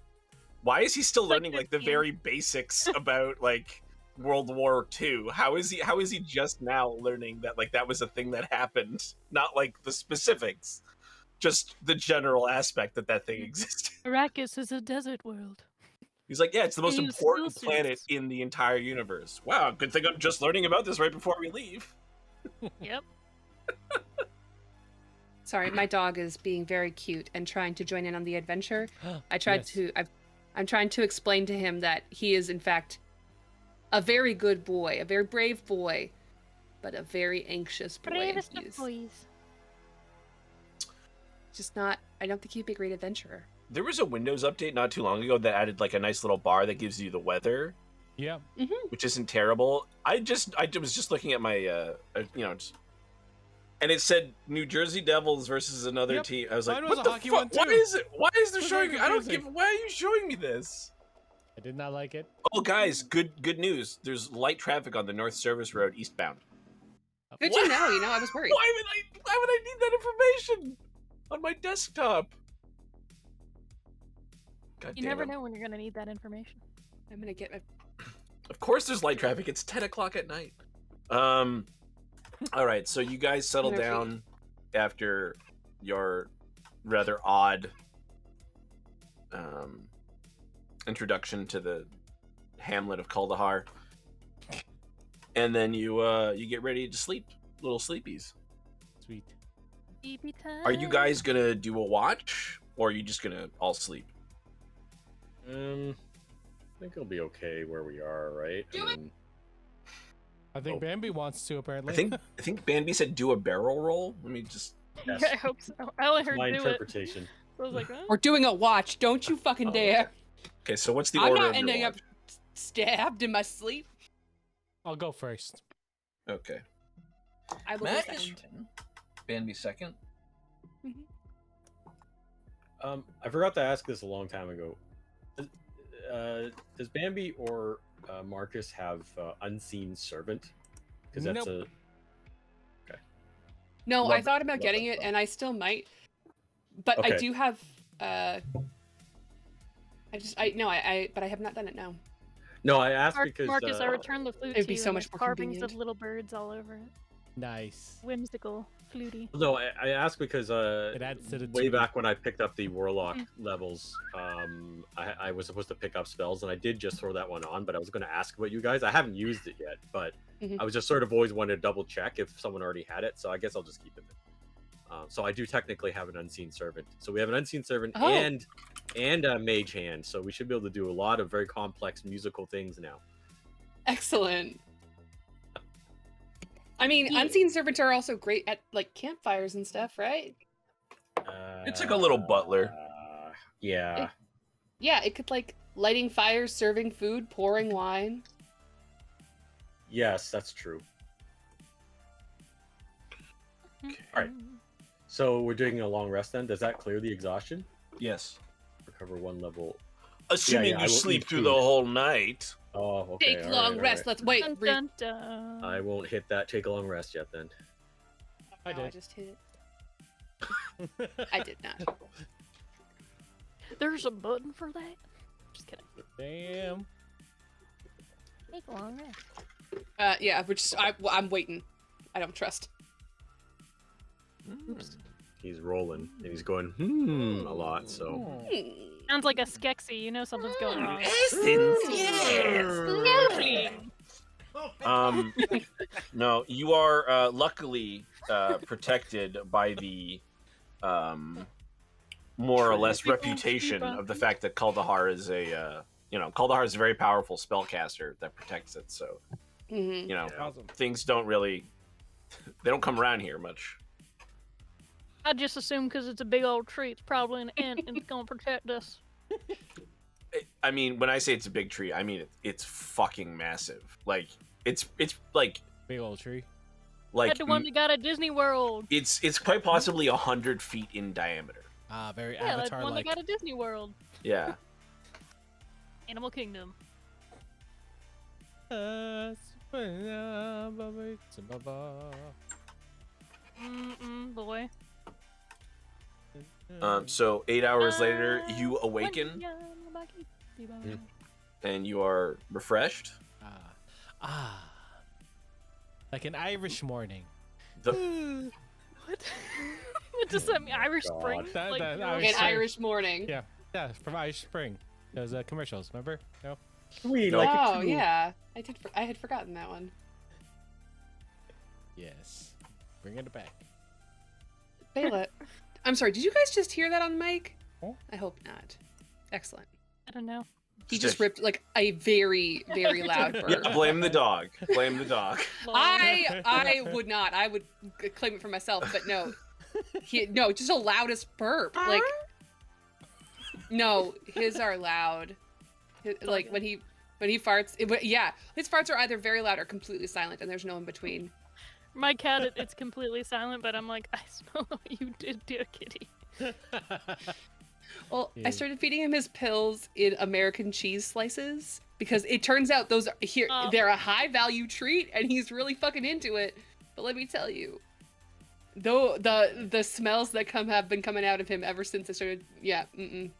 Why is he still He's like learning like the 15. very basics about like World War II? How is he just now learning that like that was a thing that happened? Not like the specifics, just the general aspect that thing existed. Arrakis is a desert world. He's like, yeah, it's the most They use important skill planet suits. in the entire universe. Wow, good thing I'm just learning about this right before we leave. Yep. Sorry, my dog is being very cute and trying to join in on the adventure. I tried Yes. I'm trying to explain to him that he is in fact a very good boy, a very brave boy, but a very anxious boy. and Bravest of he's boys. just not. I don't think he'd be a great adventurer. There was a Windows update not too long ago that added like a nice little bar that gives you the weather, Yeah. which isn't terrible. I was just looking at my and it said New Jersey Devils versus another Yep. team. I was like, Mine was what a the hockey fuck? one, Why too. is it? Why is there It was showing? very I don't confusing. give. Why are you showing me this? I did not like it. Oh, guys, good news. There's light traffic on the North Service Road eastbound. Good What? to know. You know, I was worried. Why would I need that information on my desktop? God You damn never it. know when you're gonna need that information. I'm gonna get my. Of course there's light traffic. It's 10 o'clock at night. All right, so you guys settle Murphy. down after your rather odd introduction to the hamlet of Kuldahar. And then you get ready to sleep. Little sleepies. Sweet. Sleepy time. Are you guys gonna do a watch, or are you just gonna all sleep? I think it'll be okay where we are, right? Do it. I think Oh. Bambi wants to apparently. I think Banby said do a barrel roll. Let me just. Yes. I hope so. I only heard my do it. interpretation. So I was like, oh. We're doing a watch. Don't you fucking Oh, dare! Okay, so what's the I'm order not of your ending up watch? stabbed in my sleep. I'll go first. Okay. I will Matt go is second. Banby second. I forgot to ask this a long time ago. Does Bambi or Marcus have unseen servant? Because that's Nope. No, Love I it. thought about Love getting it. it, and I still might. But I Okay. do have. But I have not done it now. No, I asked because Marcus, I returned the flute it'd to be you. so and much there's more carvings convenient. of little birds all over it. Nice. Whimsical, fluty. no, I asked because It adds to the way tune. back when I picked up the warlock levels, I was supposed to pick up spells, and I did just throw that one on. But I was going to ask about you guys. I haven't used it yet, but Mhm. I was just sort of always wanted to double check if someone already had it. So I guess I'll just keep it. So I do technically have an unseen servant. So we have an unseen servant Oh. and a mage hand. So we should be able to do a lot of very complex musical things now. Excellent. I mean, Yeah. unseen servants are also great at like campfires and stuff, right? It's like a little butler. Yeah. Yeah, it could like lighting fires, serving food, pouring wine. Yes, that's true. Alright. Mm-hmm. So we're doing a long rest then. Does that clear the exhaustion? Yes. Recover 1 level. Assuming I you will sleep eat through food. the whole night. Oh, okay. Take all long right, rest. all Let's wait. Dun, Re- dun, dun. right. I won't hit that take a long rest yet then. I No, I did. just hit it. I did not. There's a button for that. Just kidding. Damn. Take a long rest. Yeah, I'm waiting. I don't trust. Oops. He's rolling and he's going a lot. So Sounds like a Skexy. You know something's going wrong. No, you are luckily protected by the more or less reputation of the fact that Kuldahar is Kuldahar is a very powerful spellcaster that protects it. So Mhm. Awesome. things don't really they don't come around here much. I just assume because it's a big old tree, it's probably an ant and it's gonna protect us. I mean, when I say it's a big tree, I mean it's fucking massive. Like it's like Big old tree. That's the one that got at Disney World. it's quite possibly 100 feet in diameter. Very Yeah, that's the one that Avatar-like. got at Disney World. Yeah. Animal Kingdom. Boy. So 8 hours later, you awaken and you are refreshed. Like an Irish morning. The, What? What does that mean? Irish God. Spring? That- Like, that you're- Irish An Spring. Irish morning. Yeah, from Irish Spring. Those commercials, remember? No. we No. like it Oh too. yeah, I had forgotten that one. Yes. Bring it back. Baylet. I'm sorry. Did you guys just hear that on mic? Oh. I hope not. Excellent. I don't know. He just ripped like a very, very loud burp. yeah, blame the dog. Blame the dog. I would not. I would claim it for myself, but no. Just the loudest burp. Like, no, his are loud. Like when he farts. His farts are either very loud or completely silent, and there's no in between. My cat, it's completely silent, but I'm like, I smell what you did, dear kitty. Well, Yeah. I started feeding him his pills in American cheese slices because it turns out those are here. Oh. They're a high value treat, and he's really fucking into it. But let me tell you, though the smells that have been coming out of him ever since I started,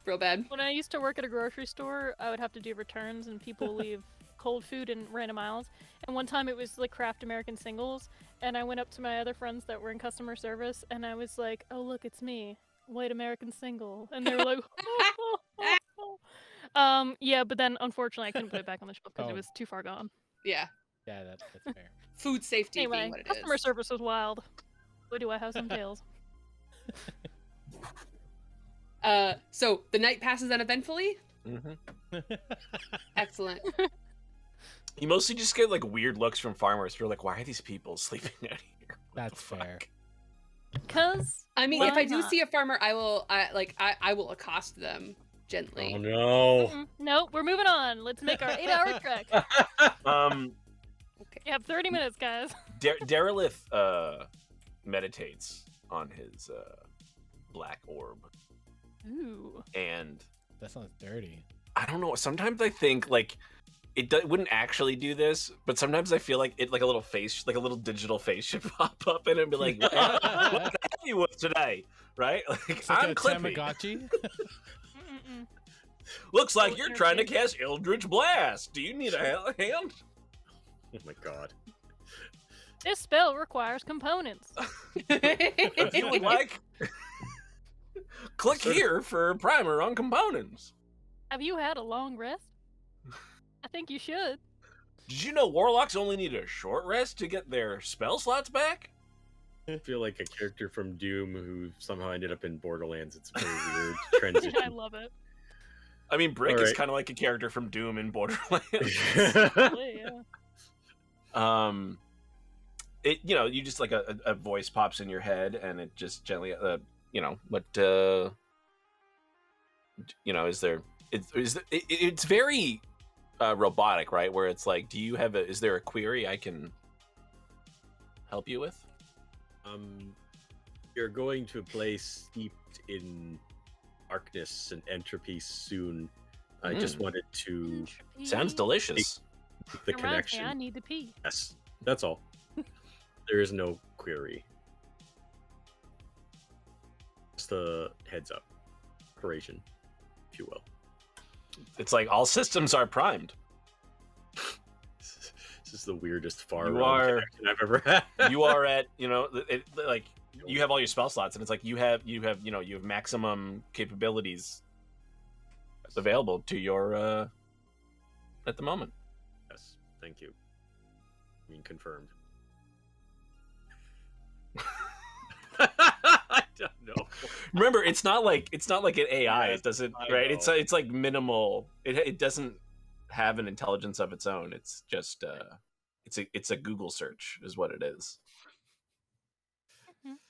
real bad. When I used to work at a grocery store, I would have to do returns, and people leave cold food in random aisles. And one time it was like Kraft American Singles, and I went up to my other friends that were in customer service, and I was like, "Oh, look, it's me, white American single," and they were like, yeah. But then unfortunately, I couldn't put it back on the shelf because it Oh. was too far gone. Yeah, Yeah, that's fair. food safety Anyway, being what it customer is. service was wild. Boy, do I have some tales. So the night passes uneventfully. Mm-hmm. Excellent. You mostly just get like weird looks from farmers who are like, "Why are these people sleeping out here?" What That's the fuck? fair. Cause I mean, Why if I do not? see a farmer, I will accost them gently. Oh no. no, we're moving on. Let's make our 8-hour trek. You have 30 minutes, guys. Derelith meditates on his black orb, Ooh. and That sounds dirty. I don't know. Sometimes I think like wouldn't actually do this, but sometimes I feel like like a little face, like a little digital face should pop up and it'd be like, what can I help you with today? Right? Like, It's like I'm a Clippy. Tamagotchi. Looks like Oh, you're trying to entertaining. cast Eldritch Blast. Do you need a hand? Oh my god. This spell requires components. If you would like, click here for a primer on components. Have you had a long rest? I think you should. Did you know warlocks only need a short rest to get their spell slots back? I feel like a character from Doom who somehow ended up in Borderlands. It's a very weird transition. I love it. I mean, Brick All is right. kind of like a character from Doom in Borderlands. Yeah. It you just like a voice pops in your head and it just gently what is there it's very robotic, right? Where it's like, is there a query I can help you with? You're going to a place steeped in darkness and entropy soon. I just wanted to Sounds delicious. make the It reminds me, connection. I need to pee. Yes, that's all. There is no query. Just a heads up operation, if you will. It's like all systems are primed. This is the weirdest far You round are- connection I've ever had. You are at like you have all your spell slots, and it's like you have maximum capabilities available to your at the moment. Yes, thank you. I mean, confirmed. I don't know. Remember, it's not like an AI. Yes, It doesn't I right. know. It's like minimal. It doesn't have an intelligence of its own. It's just it's a Google search is what it is.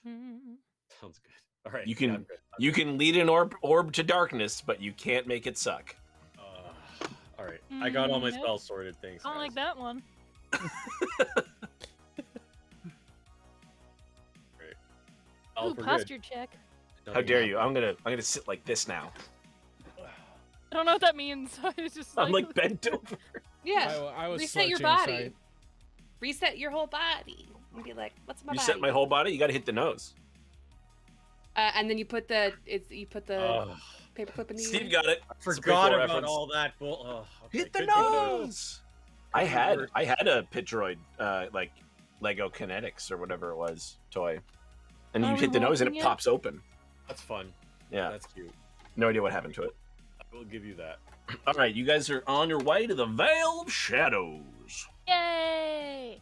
Sounds good. All right. You can- I'm good. You can lead an orb to darkness, but you can't make it suck. All right. I got all my Nope. spells sorted. Thanks. I don't like guys. that one. Oh, Ooh, we're posture check. How dare you? I'm gonna sit like this now. I don't know what that means. I was just I'm like bent over. Yeah. I was Reset your slouching body. aside. Reset your whole body. And be like, what's my You body? set my whole body. You got to hit the nose. And then you put the Oh, paperclip in the Steve got it. I It's a forgot prequel about reference. all that. Okay, Hit the good to know. nose. I had a Pidgeroid like Lego Kinetics or whatever it was toy, and you Are we hit the nose and it watching it? pops open. That's fun. Yeah, That's cute. no idea what happened to it. I will give you that. All right, you guys are on your way to the Vale of Shadows. Yay!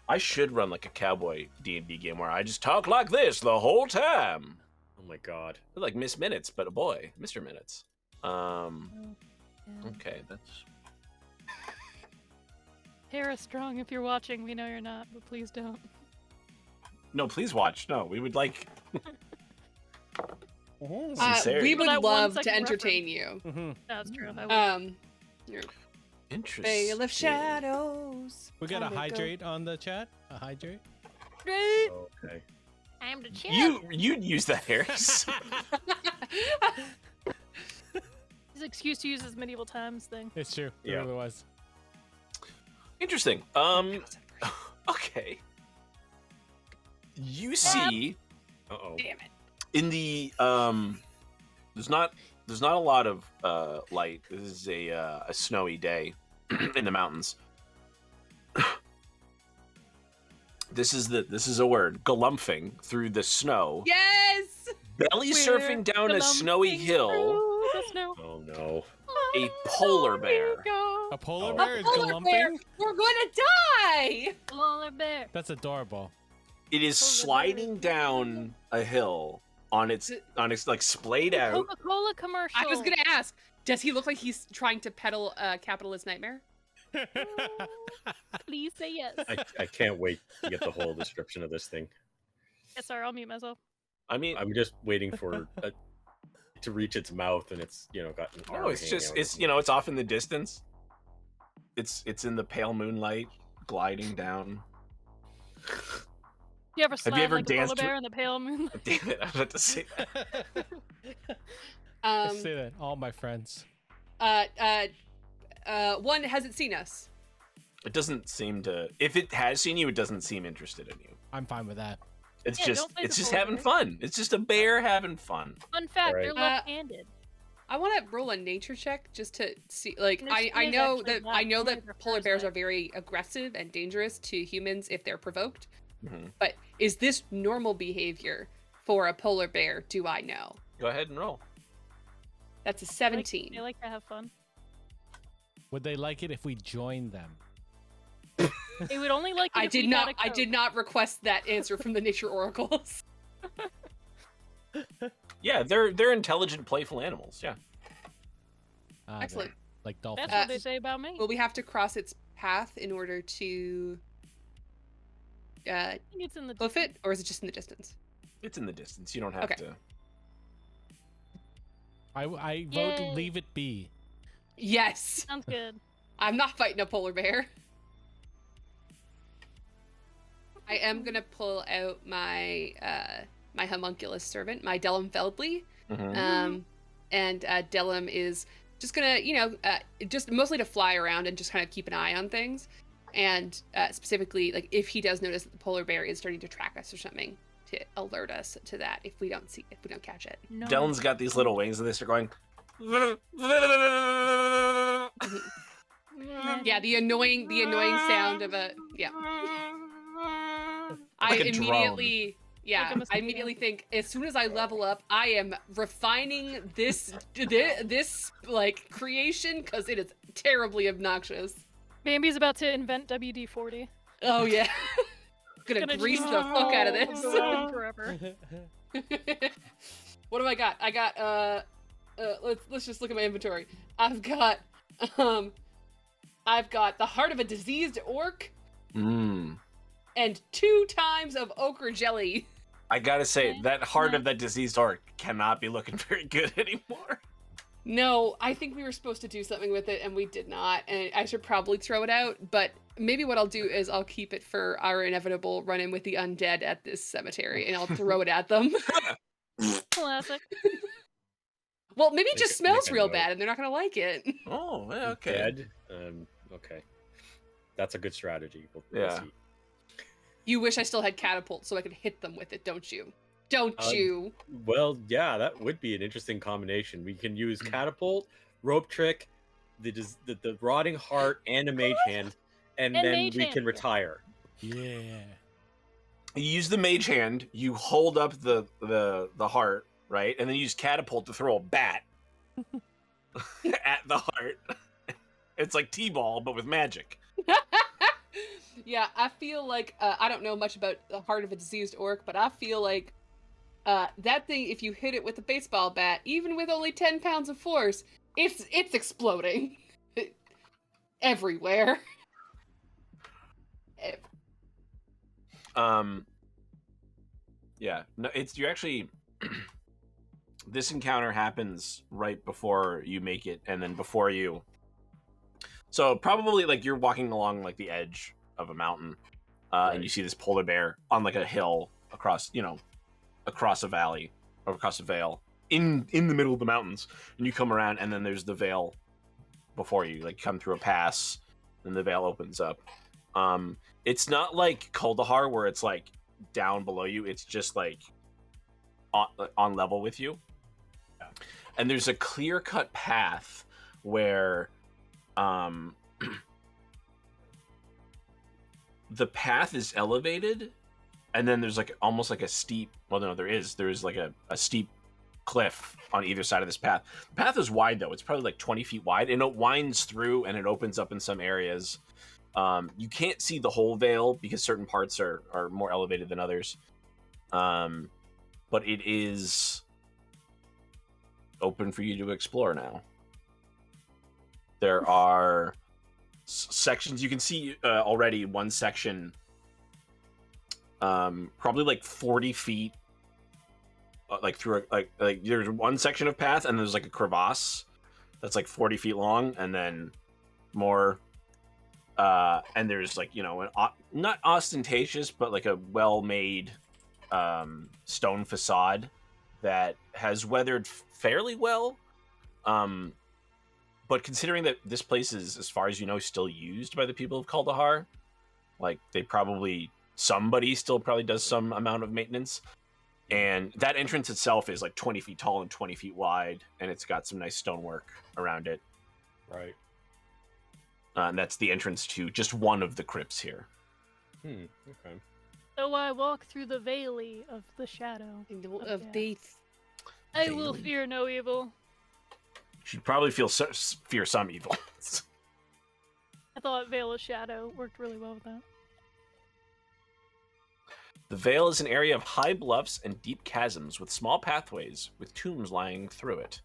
I should run like a cowboy D&D game where I just talk like this the whole time. Oh my god. Like Miss Minutes, but a boy, Mr. Minutes. Yeah. Okay, that's Tara Strong, if you're watching, we know you're not, but please don't. no. Please watch. No, we would like. Sincerity. We would That 1 love to second entertain you. That's true. I would. Your Interesting. Veil of Shadows. We got a Time to go. hydrate on the chat. A hydrate. Great. Okay. I'm the champ. You'd use that, Harris. His excuse to use his medieval times thing. It's true. It Yeah. really was. Interesting. Okay. You see Uh-oh. Damn it. in the there's not a lot of light. This is a snowy day in the mountains. This is a word. Galumphing through the snow. Yes. Belly surfing down a snowy hill. Through the snow. Oh no. A polar bear. A polar Oh. bear is Polar bear. galumping? We're gonna die. Polar bear. That's adorable. It is sliding down a hill on its like splayed out. Coca-Cola commercial. I was gonna ask, does he look like he's trying to peddle a capitalist nightmare? Please say yes. I can't wait to get the whole description of this thing. Yes, sorry, I'll mute myself. I mean, I'm just waiting for to reach its mouth, and it's got an arm oh, it's hanging just out. it's off in the distance. It's in the pale moonlight, gliding down. You ever slide ever like a polar danced bear in the pale moonlight? Damn it! I was about to say that. I say that, all my friends. one, has it seen us? It doesn't seem to. If it has seen you, it doesn't seem interested in you. I'm fine with that. It's Yeah, just don't play it's the just polar having bear. fun. It's just a bear having fun. Fun fact, Alright. they're left-handed. I want to roll a nature check just to see. Like, And their I skin is know actually that black, I know only that their polar fur is bears are white. very aggressive and dangerous to humans if they're provoked. Mhm. But is this normal behavior for a polar bear? Do I know? Go ahead and roll. That's a They 17. like to have fun. Would they like it if we joined them? They would only like it I if did we had not. a I coat. did not request that answer from the nature oracles. Yeah, they're intelligent, playful animals. Yeah. Ah, Excellent. Like dolphins. That's what they say about me. Will we have to cross its path in order to I think it's in the hoof it, or is it just in the distance? It's in the distance. You don't have Okay. to. I vote Yay. leave it be. Yes. Sounds good. I'm not fighting a polar bear. I am gonna pull out my my homunculus servant, my Delum Feldly. Mhm. And Delum is just gonna, just mostly to fly around and just kind of keep an eye on things. And specifically, like, if he does notice that the polar bear is starting to track us or something, to alert us to that if we don't catch it. No. Dylan's got these little wings, and they start going. Yeah, the annoying sound of a Like a I drone. immediately Like a I mosquito. immediately think as soon as I level up, I am refining this like creation because it is terribly obnoxious. Bambi's about to invent WD-40. Oh yeah, gonna Gonna grease just the fuck out of go on forever. this. What do I got? I got let's just look at my inventory. I've got the heart of a diseased orc Mm. and 2 times of ochre jelly. I gotta say, Okay. that heart of that diseased orc cannot be looking very good anymore. No, I think we were supposed to do something with it and we did not, and I should probably throw it out, but maybe what I'll do is I'll keep it for our inevitable run-in with the undead at this cemetery, and I'll throw it at them. Classic. Well, maybe it Make just a- make smells a real note. bad and they're not gonna like it. Oh, yeah, okay. Dead. Okay. That's a good strategy. We'll Yeah. see. You wish I still had catapult so I could hit them with it, don't you? Don't you? Well, yeah, that would be an interesting combination. We can use catapult, rope trick, the rotting heart, and a mage hand, and And then mage we hand, can yeah. retire. Yeah. You use the mage hand, you hold up the heart, right? And then you use catapult to throw a bat at the heart. It's like T-ball, but with magic. Yeah, I feel like I don't know much about the heart of a diseased orc, but I feel like that thing, if you hit it with a baseball bat, even with only 10 pounds of force, it's exploding everywhere. Yeah. No, you actually this encounter happens right before you make it, and then before you. So probably like you're walking along like the edge of a mountain, and you see this polar bear on like a hill across a valley or across a vale in the middle of the mountains, and you come around, and then there's the vale before you. Like come through a pass, and the vale opens up. It's not like Kuldahar where it's like down below you. It's just like on level with you. And there's a clear-cut path where the path is elevated, and then there's like almost like a steep, well no, there's like a steep cliff on either side of this path. The path is wide though. It's probably like 20 feet wide, and it winds through and it opens up in some areas. You can't see the whole vale because certain parts are more elevated than others. But it is open for you to explore now. There are sections you can see already. One section, probably like 40 feet, like through like there's one section of path, and there's like a crevasse that's like 40 feet long, and then more. And there's like an not ostentatious, but like a well-made stone facade that has weathered fairly well. But considering that this place is, as far as you know, still used by the people of Kaldahar, like somebody still probably does some amount of maintenance. And that entrance itself is like 20 feet tall and 20 feet wide, and it's got some nice stonework around it. Right. And that's the entrance to just one of the crypts here. Okay. So I walk through the valley of the shadow Of death. I will fear no evil. She'd probably fear some evil. I thought Veil of Shadow worked really well with that. The Vale is an area of high bluffs and deep chasms with small pathways with tombs lying through it.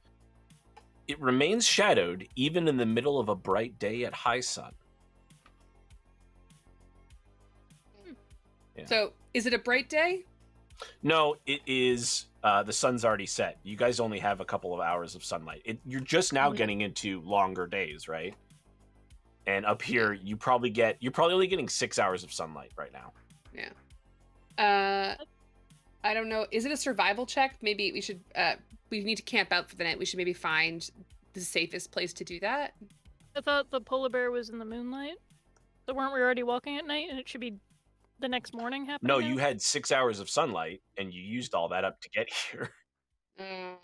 It remains shadowed even in the middle of a bright day at high sun. Yeah. So, is it a bright day? No, it is. The sun's already set. You guys only have a couple of hours of sunlight. You're just now getting into longer days, right? And up here, you're probably only getting 6 hours of sunlight right now. Yeah. I don't know. Is it a survival check? Maybe we should. We need to camp out for the night. We should maybe find the safest place to do that. I thought the polar bear was in the moonlight. So weren't we already walking at night, and it should be the next morning happening? No, now? you had 6 hours of sunlight, and you used all that up to get here. Yeah.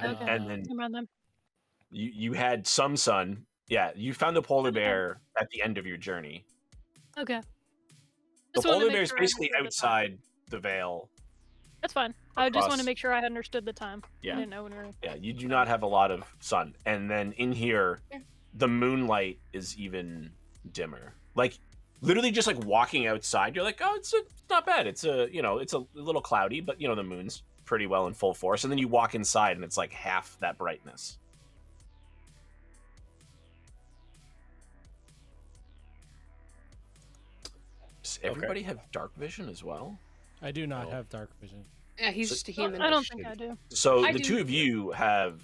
Okay. And then Never mind then. you had some sun. Yeah, you found the polar bear at the end of your journey. Okay. The Just wanted to polar make bear is sure I basically understood the time. outside the Vale. That's fine. I just want across- to make sure I understood the time. Yeah. I didn't know when we were... Yeah, you do not have a lot of sun. And then in here, the moonlight is even dimmer. Like, literally just like walking outside, you're like, oh, it's not bad. It's a little cloudy, but the moon's pretty well in full force. And then you walk inside and it's like half that brightness. Does everybody have dark vision as well? I do not No. have dark vision. Yeah, he's just a human. I don't think I do. So I the do. two of you have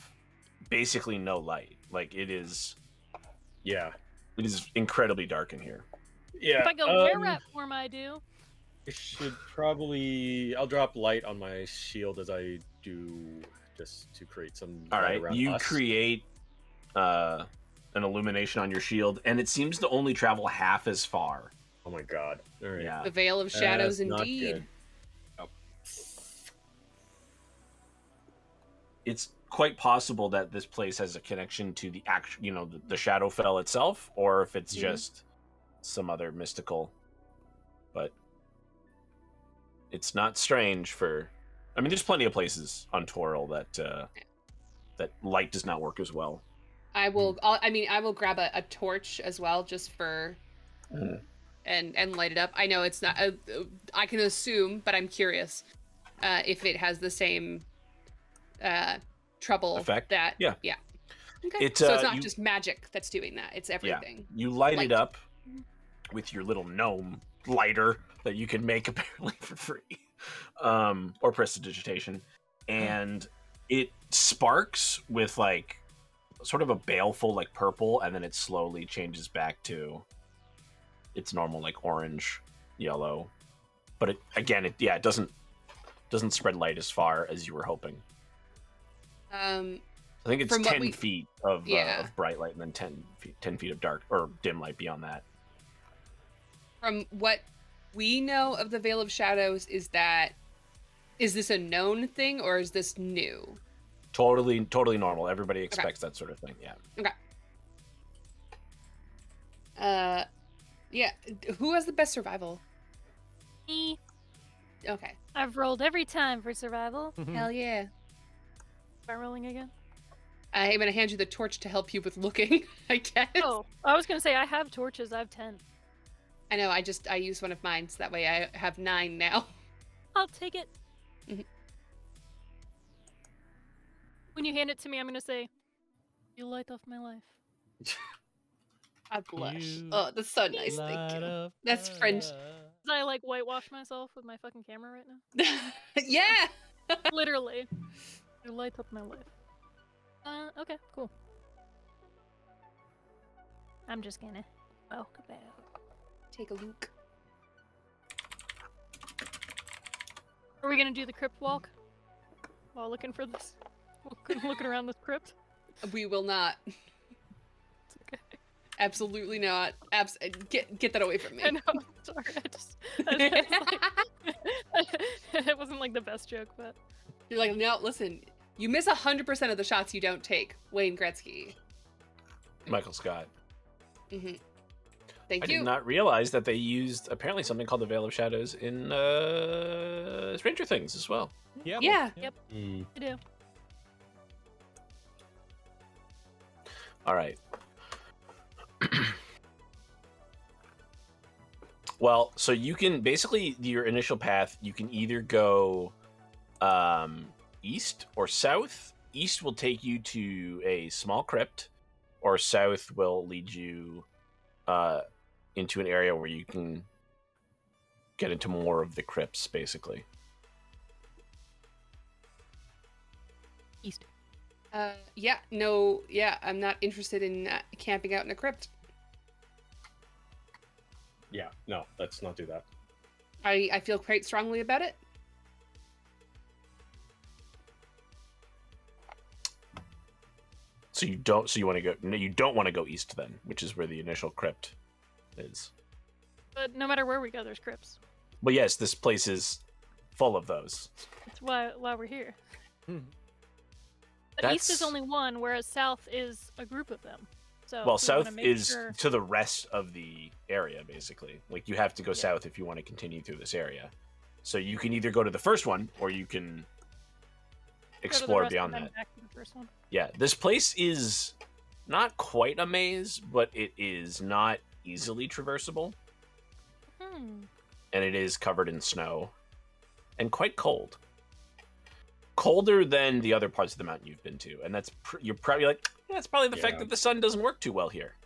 basically no light. Like it is incredibly dark in here. Yeah. If I go were-rat form, I do. I should probably. I'll drop light on my shield as I do, just to create some. All light right, around you us. create an illumination on your shield, and it seems to only travel half as far. Oh my god! All right. Yeah. The Veil of Shadows, That's not indeed. good. It's quite possible that this place has a connection to the actual, the Shadowfell itself, or if it's just some other mystical. But it's not strange for. I mean, there's plenty of places on Toril that light does not work as well. I will. I will grab a torch as well, just for, and light it up. I know it's not. I can assume, but I'm curious if it has the same trouble Effect? that. Yeah. Yeah. Okay. So it's not just magic that's doing that. It's everything. You light it Light. up with your little gnome lighter that you can make apparently for free, or prestidigitation, and it sparks with like sort of a baleful like purple, and then it slowly changes back to its normal like orange, yellow, but it doesn't spread light as far as you were hoping. I think it's From what 10 feet of bright light, and then 10 feet of dark or dim light beyond that. From what we know of the Veil of Shadows, is this a known thing or is this new? Totally normal. Everybody expects that sort of thing. Yeah. Okay. Yeah. Who has the best survival? Me. Okay. I've rolled every time for survival. Hell yeah. Am I rolling again? I'm gonna hand you the torch to help you with looking, I guess. Oh, I was gonna say I have torches. I have 10. I know. I used one of mine, so that way I have 9 now. I'll take it. Mhm. When you hand it to me, I'm gonna say, "You light up my life." I blush. You Oh, that's so nice. Light Thank you. up That's my French. life. I like whitewash myself with my fucking camera right now. Yeah. Literally. You light up my life. Okay, cool. I'm just gonna walk about. Take a look. Are we gonna do the crypt walk? While looking for this? Looking around this crypt? We will not. Absolutely not. Get that away from me. I know. Sorry. It wasn't like the best joke, but You're like, no, listen. You miss 100% of the shots you don't take. Wayne Gretzky. Michael Scott. Mm-hmm. Thank I you. did not realize that they used apparently something called the Veil of Shadows in Stranger Things as well. Yep. Yeah. Yep. Mm. I do. All right. Well, so you can basically your initial path. You can either go east or south. East will take you to a small crypt, or south will lead you into an area where you can get into more of the crypts, basically. East. I'm not interested in camping out in a crypt. Yeah, no, let's not do that. I feel quite strongly about it. So you don't. So you want to go? No, you don't want to go east then, which is where the initial crypt is. But no matter where we go, there's crypts. But yes, this place is full of those. That's why we're here. Hmm. But east is That's- only one, whereas south is a group of them. So Well, we wanna south make is sure- to the rest of the area, basically. Like, you have to go Yeah. south if you want to continue through this area. So you can either go to the first one, or you can go to the explore rest beyond and then that. back to the first one. Yeah, this place is not quite a maze, but it is not easily traversable, Hmm. and it is covered in snow, and quite cold. Colder than the other parts of the mountain you've been to, and that's you're probably like, yeah, it's probably the fact Yeah. that the sun doesn't work too well here.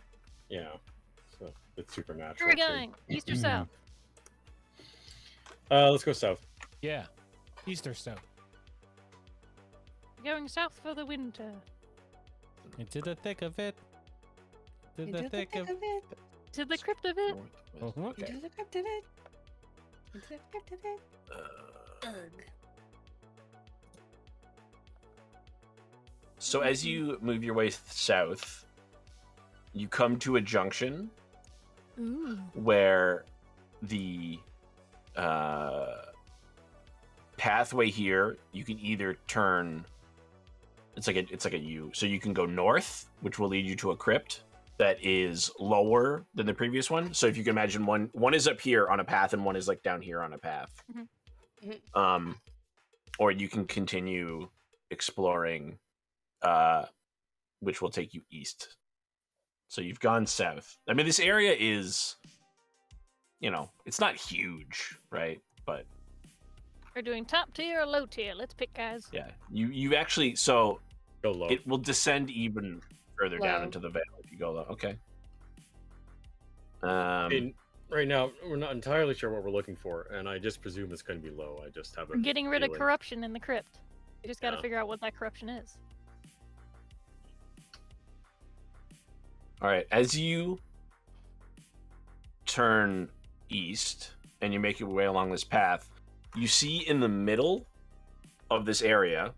Yeah, so it's supernatural. Where are we too. going? East or south? Let's go south. Yeah. East or south. We're going south for the winter. Into the thick of it. Into the thick of it. To the crypt of it. Mhm. Okay. Into the crypt of it. Into the crypt of it. Ugh. So as you move your way south, you come to a junction Ooh. where the pathway here, you can either turn. It's like a U. So you can go north, which will lead you to a crypt that is lower than the previous one. So if you can imagine, one is up here on a path, and one is like down here on a path. Mhm. Mhm. Or you can continue exploring, which will take you east. So you've gone south. I mean, this area is, it's not huge, right? But We're doing top tier or low tier. Let's pick, guys. yeah, you actually, so Go low. it will descend even further down Low. into the vale if you go low. Okay. I mean, right now, we're not entirely sure what we're looking for, and I just presume it's going to be low. I just have a We're getting rid of feeling. corruption in the crypt. We just got to Yeah. figure out what that corruption is. All right, as you turn east and you make your way along this path, you see in the middle of this area,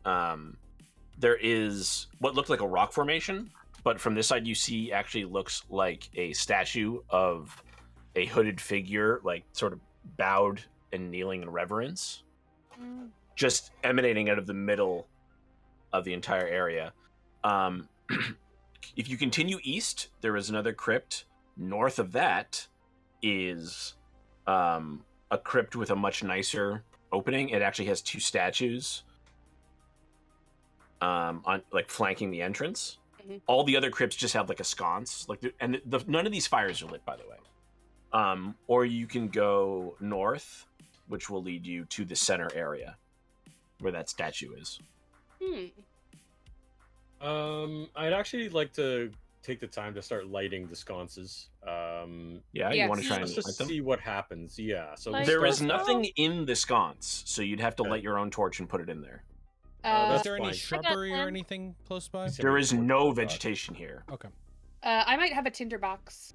there is what looked like a rock formation, but from this side you see actually looks like a statue of a hooded figure, like sort of bowed and kneeling in reverence, Mm. just emanating out of the middle of the entire area. If you continue east, there is another crypt. North of that is a crypt with a much nicer opening. It actually has two statues on like flanking the entrance. Mhm. All the other crypts just have like a sconce, none of these fires are lit, by the way. Or you can go north, which will lead you to the center area where that statue is. I'd actually like to take the time to start lighting the sconces. Yeah, you Yes. want to try and Let's just light them? see what happens. Yeah. So Like- There is Well- nothing in the sconce, so you'd have to Okay. light your own torch and put it in there. that's Is there any fine. shrubbery or 10. anything close by? Yes. There is torch, no oh God. vegetation here. Okay. I might have a tinderbox.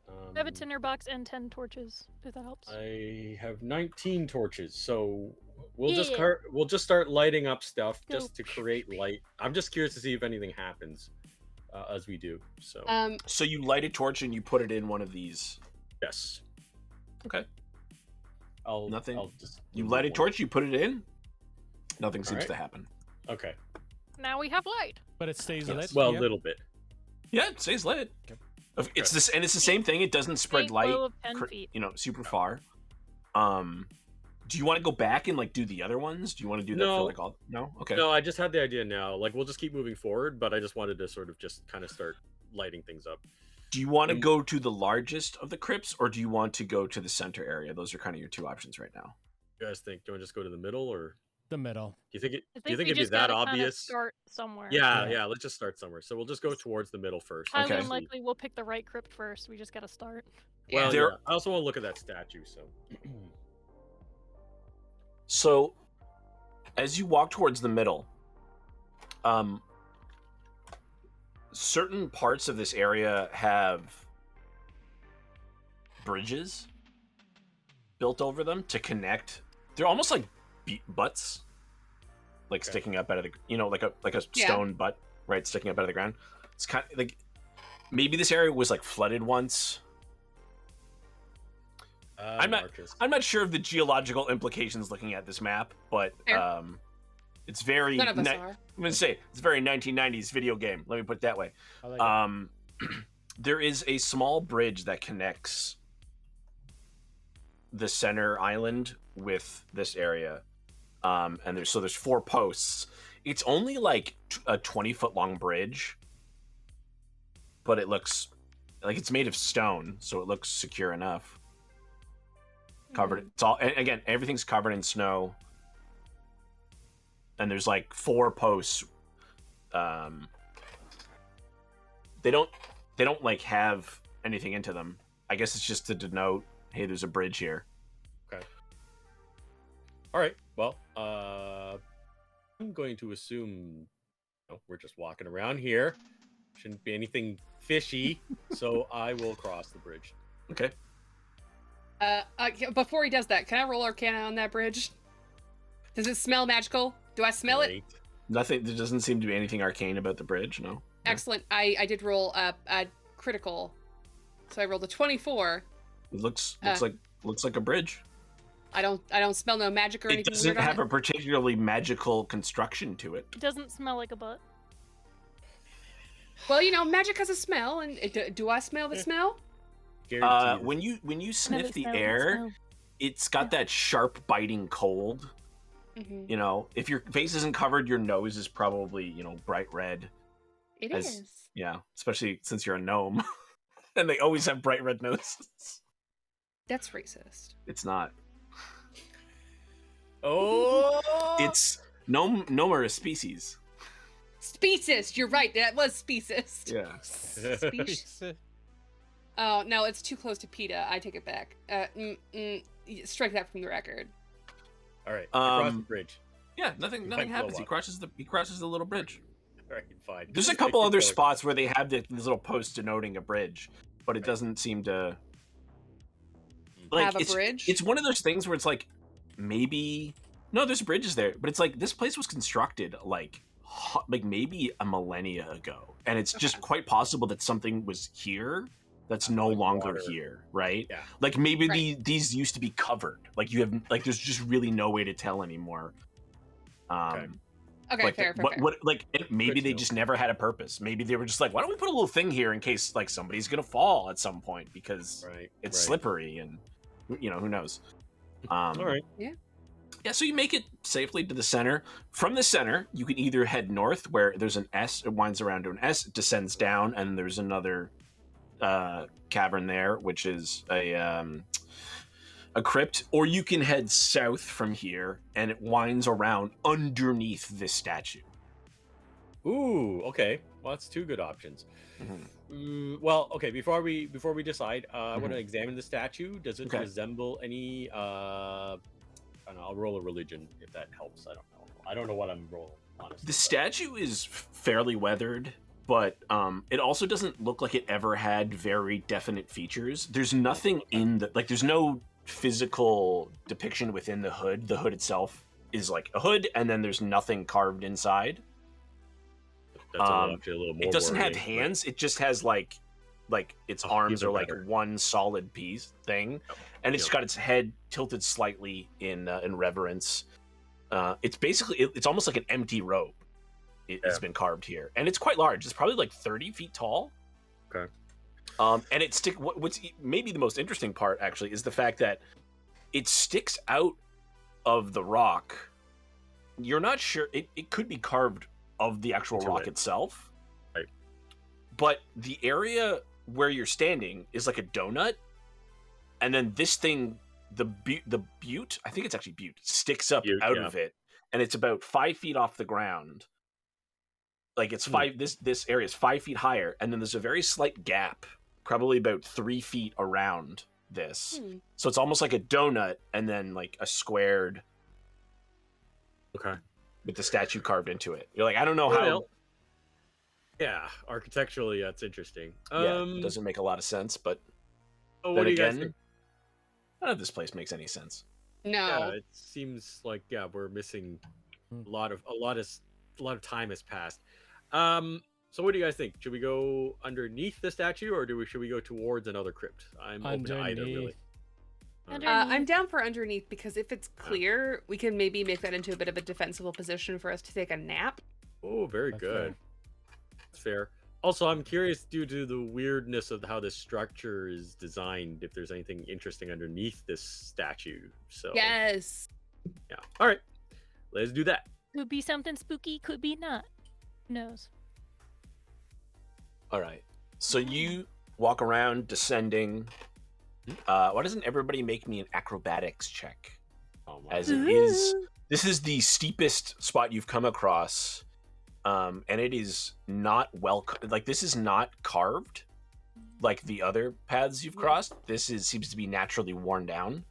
I have a tinderbox and 10 torches, if that helps. I have 19 torches, so we'll just Yeah. we'll just start lighting up stuff Go. just to create light. I'm just curious to see if anything happens. as we do. So So you light a torch and you put it in one of these. yes, Okay. Nothing. I'll just You move light a one. torch, you put it in. Nothing seems Alright. to happen. Okay. Now we have light. But it stays Yes. lit. Well, yeah? a little bit. Yeah, it stays lit. Okay. It's this, and it's the same thing. It doesn't spread Faint light, glow of 10 feet. super far. Do you want to go back and like do the other ones? Do you want to do that for No. like all? No. Okay. No, I just had the idea now. Like, we'll just keep moving forward, but I just wanted to sort of just kind of start lighting things up. Do you want to go to the largest of the crypts, or do you want to go to the center area? Those are kind of your two options right now. You guys think? Do I just go to the middle, or The middle. do you think it? I Do you think think we it'd be just that gotta kinda obvious? start somewhere. Yeah, Yeah. let's just start somewhere. So we'll just go towards the middle first. Highly Okay. unlikely we'll pick the right crypt first. We just gotta start. Well, There- yeah. I also want to look at that statue. So So, as you walk towards the middle, certain parts of this area have bridges built over them to connect. They're almost like butts, like Okay. sticking up out of the, like a Yeah. stone butt, right, sticking up out of the ground. It's kind of like maybe this area was like flooded once. I'm not sure of the geological implications looking at this map, but Fair. it's very. None of us ni- are. I'm gonna say it's a very 1990s video game. Let me put it that way. I like There is a small bridge that connects the center island with this area, and there's 4 posts. It's only like a 20-foot long bridge, but it looks like it's made of stone, so it looks secure enough. Covered. It's all, and again, everything's covered in snow, and there's like 4 posts. They don't like have anything into them. I guess it's just to denote, hey, there's a bridge here. All right. Well, I'm going to assume we're just walking around here. Shouldn't be anything fishy, so I will cross the bridge. Okay. Before he does that, can I roll Arcana on that bridge? Does it smell magical? Do I smell it? Great. Nothing. There doesn't seem to be anything arcane about the bridge. No. Excellent. I did roll a critical, so I rolled a 24. It looks like a bridge. I don't smell no magic or It anything doesn't weird on have it. a particularly magical construction to it. It doesn't smell like a butt. Well, magic has a smell, and do I smell the smell? Guaranteed. When you sniff Never the smelled it air, smell. it's got that sharp, biting cold. Mm-hmm. If your face isn't covered, your nose is probably bright red. It As- is. Yeah, especially since you're a gnome, and they always have bright red noses. That's racist. It's not. Oh, It's gnome are a species. Speciest. You're right. That was speciest. Yeah. Species? Oh no, it's too close to PETA. I take it back. Strike that from the record. all right. Across the Um, bridge. Yeah, nothing Might happens. blow He up. crosses the little bridge. All right, fine. There's a couple other spots where they have these little posts denoting a bridge, but it doesn't seem to Have a it's, bridge? It's one of those things where it's like maybe no, there's bridges there, but it's like this place was constructed like maybe a millennia ago, and it's just quite possible that something was here that's no Like longer water. here, right? Yeah. Like maybe Right. these used to be covered. Like you have like there's just really no way to tell anymore. Okay, Like fair. maybe Good to they know. just never had a purpose. Maybe they were just like, why don't we put a little thing here in case like somebody's gonna fall at some point because Right. it's right. slippery and who knows. All right. Yeah, so you make it safely to the center. From the center, you can either head north where there's an S, it winds around to an S, it descends down, and there's another cavern there, which is a crypt, or you can head south from here and it winds around underneath this statue. Ooh. Okay. Well, that's 2 good options. Well, okay. Before we decide, I want to examine the statue. Does it Okay. resemble any? I don't know. I'll roll a religion if that helps. I don't know. I don't know what I'm rolling. Honestly, The statue is fairly weathered, but it also doesn't look like it ever had very definite features. There's nothing in the there's no physical depiction within the hood. The hood itself is like a hood, and then there's nothing carved inside. That's actually a little more. It doesn't have worrying, hands. It just has like its arms are like one solid piece thing, and it's got its head tilted slightly in reverence. It's basically it's almost like an empty robe. It's been carved here, and it's quite large. It's probably like 30 feet tall. Okay. And what's maybe the most interesting part actually is the fact that it sticks out of the rock. You're not sure it could be carved of the actual rock itself, right? But the area where you're standing is like a donut, and then this thing, the butte, I think it's actually butte, sticks up out of it, and it's about 5 feet off the ground. Like it's this area is 5 feet higher, and then there's a very slight gap, probably about 3 feet around this. So it's almost like a donut, and then like a squared. Okay. With the statue carved into it. You're like, I don't know how. Yeah, architecturally, that's interesting. It doesn't make a lot of sense, but. Oh, what do you guys think? None of this place makes any sense. No. Yeah, it seems like we're missing a lot of time has passed. So what do you guys think? Should we go underneath the statue, or should we go towards another crypt? I'm open to either, really. I'm down for underneath, because if it's clear, we can maybe make that into a bit of a defensible position for us to take a nap. Oh, very good. That's fair. Also, I'm curious, due to the weirdness of how this structure is designed, if there's anything interesting underneath this statue. So yes. Yeah. All right. Let's do that. Could be something spooky, could be not. Who knows? All right. So you walk around, descending. Why doesn't everybody make me an acrobatics check? As it is, this is the steepest spot you've come across, and it is not this is not carved like the other paths you've crossed. This seems to be naturally worn down.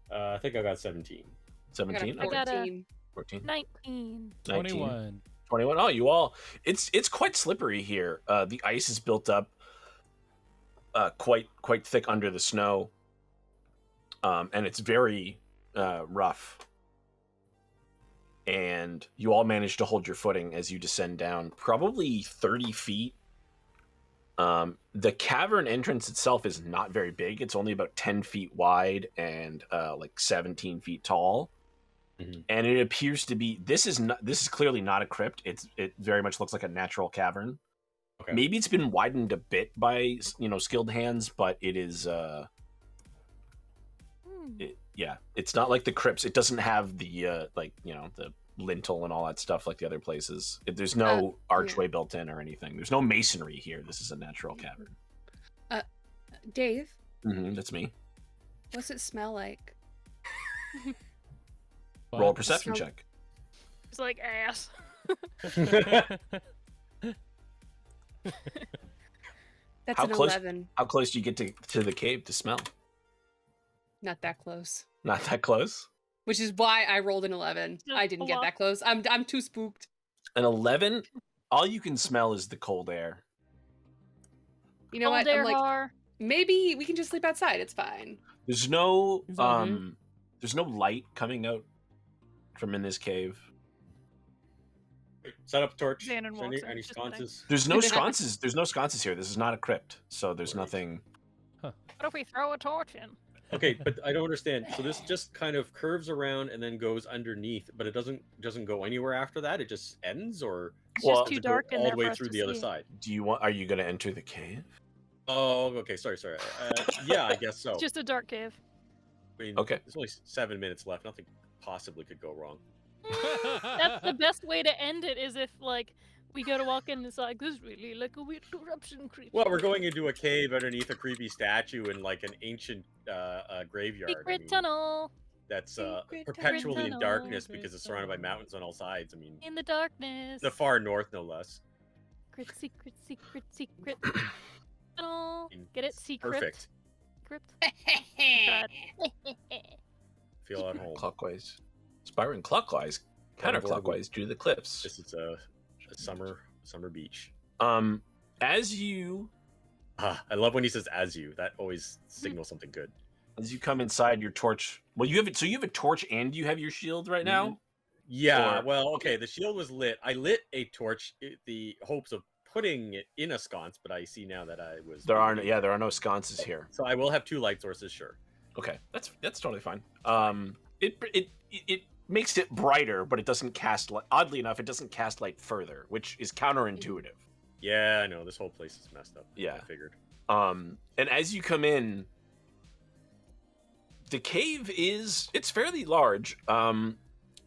I think I got 17. 17? I got 14. 14. 19. 21. 21. Oh, you all. It's quite slippery here. The ice is built up quite thick under the snow, and it's very rough. And you all manage to hold your footing as you descend down, probably 30 feet. The cavern entrance itself is not very big. It's only about 10 feet wide and like 17 feet tall. Mm-hmm. And it appears to be this is clearly not a crypt. It very much looks like a natural cavern. Okay. Maybe it's been widened a bit by skilled hands, but it is it's not like the crypts. It doesn't have the the lintel and all that stuff like the other places. There's no archway built in or anything. There's no masonry here. This is a natural cavern. Dave? Mm-hmm, that's me. What's it smell like? Roll a perception check. It's like ass. That's an 11. How close do you get to the cave to smell? Not that close. Not that close? Which is why I rolled an 11. I didn't get that close. I'm too spooked. An 11? All you can smell is the cold air. You know what? I'm like, maybe we can just sleep outside. It's fine. There's no light coming out from in this cave. Set up a torch. Any sconces? There's no sconces. There's no sconces here. This is not a crypt, so there's nothing. What if we throw a torch in? Okay, but I don't understand. So this just kind of curves around and then goes underneath, but it doesn't go anywhere after that. It just ends, or it's just too dark in all there the way for us through to the other see. side. Are you going to enter the cave? Oh, okay. Sorry. Yeah, I guess so. It's just a dark cave. I mean, okay. There's only 7 minutes left. Nothing possibly could go wrong. That's the best way to end it. Is if we go to walk in and it's like, this is really like a weird corruption creature. Well, we're going into a cave underneath a creepy statue in like an ancient graveyard. Secret tunnel. That's perpetually in darkness because it's surrounded by mountains on all sides. I mean, in the darkness. The far north, no less. Secret. Tunnel. Get it? Secret. Perfect. Crypt. Feel at home. Clockwise. Spiraling clockwise. Counterclockwise due to the cliffs. This is a summer beach. As you I love when he says "as you." That always signals something good. As you come inside, your torch. Well, you have it. So you have a torch and you have your shield right now. Yeah, Or- well, okay, the shield was lit. I lit a torch in the hopes of putting it in a sconce, but I see now that I was. There are no sconces here. So I will have 2 light sources, sure. Okay, that's totally fine. It makes it brighter, but it doesn't cast light. Oddly enough, it doesn't cast light further, which is counterintuitive. Yeah, I know this whole place is messed up. Yeah. I figured. And as you come in, the cave it's fairly large.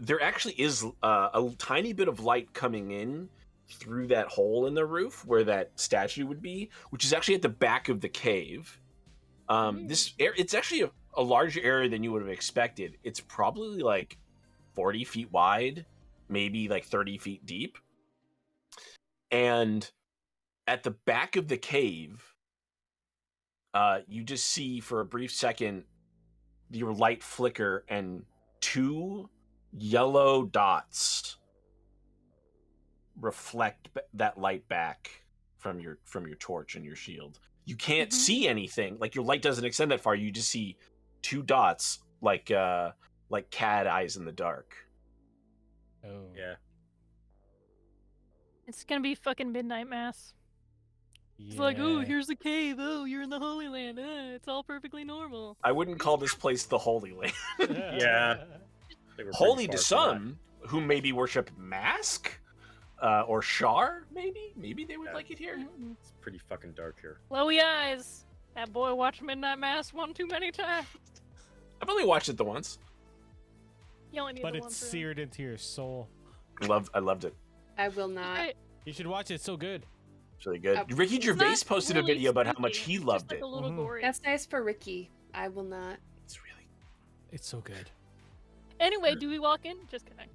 There actually is a tiny bit of light coming in through that hole in the roof where that statue would be, which is actually at the back of the cave. It's actually a larger area than you would have expected. It's probably like 40 feet wide, maybe like 30 feet deep. And at the back of the cave, you just see for a brief second your light flicker and 2 yellow dots reflect that light back from your torch and your shield. You can't see anything, like your light doesn't extend that far. You just see 2 dots like cat eyes in the dark. Oh. Yeah. It's gonna be fucking midnight mass. It's like, oh, here's the cave. Oh, you're in the Holy Land. It's all perfectly normal. I wouldn't call this place the Holy Land. Yeah. They were pretty Holy far to from some who maybe worship Mask or Shar. Maybe they would Yeah. like it here. Mm-mm. that. It's pretty fucking dark here. Glowy eyes. That boy watched midnight mass one too many times. I've only watched it the once. You only need But the it's one for him. seared into your soul. I loved it. I will not. Right. You should watch it. It's so good. It's really good. Uh, Ricky It's Gervais not posted a really video about how much spooky, he it's loved just, like, it. a little Mhm. gory. That's nice for Ricky. I will not. It's really It's so good. Anyway, do we walk in? Just kidding.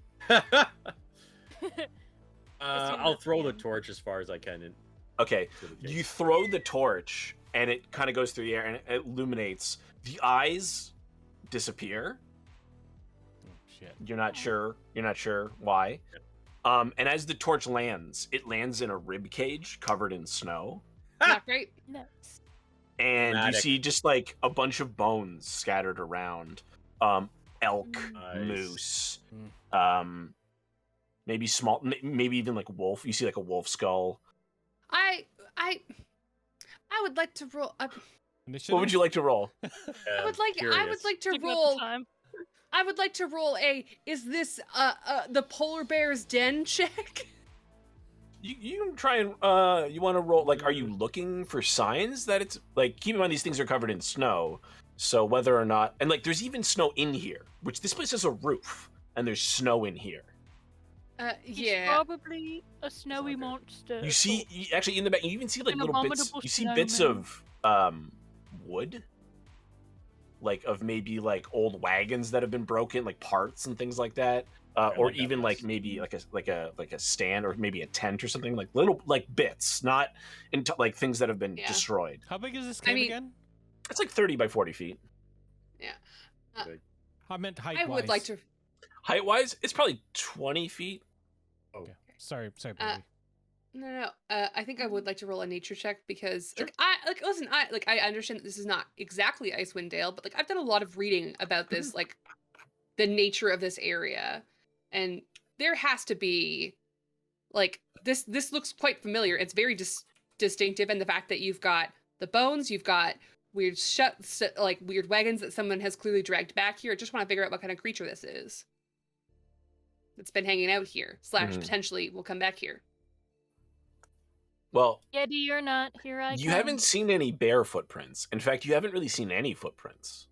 I'll throw the torch as far as I can. okay. Into the cave. You throw the torch, and it kind of goes through the air, and it illuminates. The eyes disappear. Oh, shit. You're not sure why. And as the torch lands, it lands in a rib cage covered in snow. Not great. Nice. And Dramatic. you see just like a bunch of bones scattered around. Elk, Nice. moose, Mm. maybe small, maybe even like wolf. You see like a wolf skull. I would like to roll. Initiative? What would you like to roll? Yeah, I would like curious. to Taking up the roll. time. I would like to roll a. Is this the polar bear's den check? You can try and you want to roll like, are you looking for signs that it's like? Keep in mind these things are covered in snow, so whether or not, and like there's even snow in here, which this place has a roof and there's snow in here. It's Yeah. probably a snowy good. monster. You see, actually in the back, you even see like An little bits. abominable You see bits of wood, like of maybe like old wagons that have been broken, like parts and things like that. Or like that even place. like maybe like a stand or maybe a tent or something, like little like bits, not into like things that have been Yeah. destroyed. How big is this cave mean- again? It's like 30 by 40 feet. I meant height. I would like to. Height wise, it's probably 20 feet. Sorry, baby. No. I think I would like to roll a nature check because I understand that this is not exactly Icewind Dale, but like I've done a lot of reading about this, like the nature of this area, and there has to be like this looks quite familiar. It's very distinctive, and the fact that you've got the bones, you've got weird weird wagons that someone has clearly dragged back here. I just want to figure out what kind of creature this is that's been hanging out here / potentially will come back here. Well, Yeti or not, here I you come. haven't seen any bear footprints. In fact, you haven't really seen any footprints,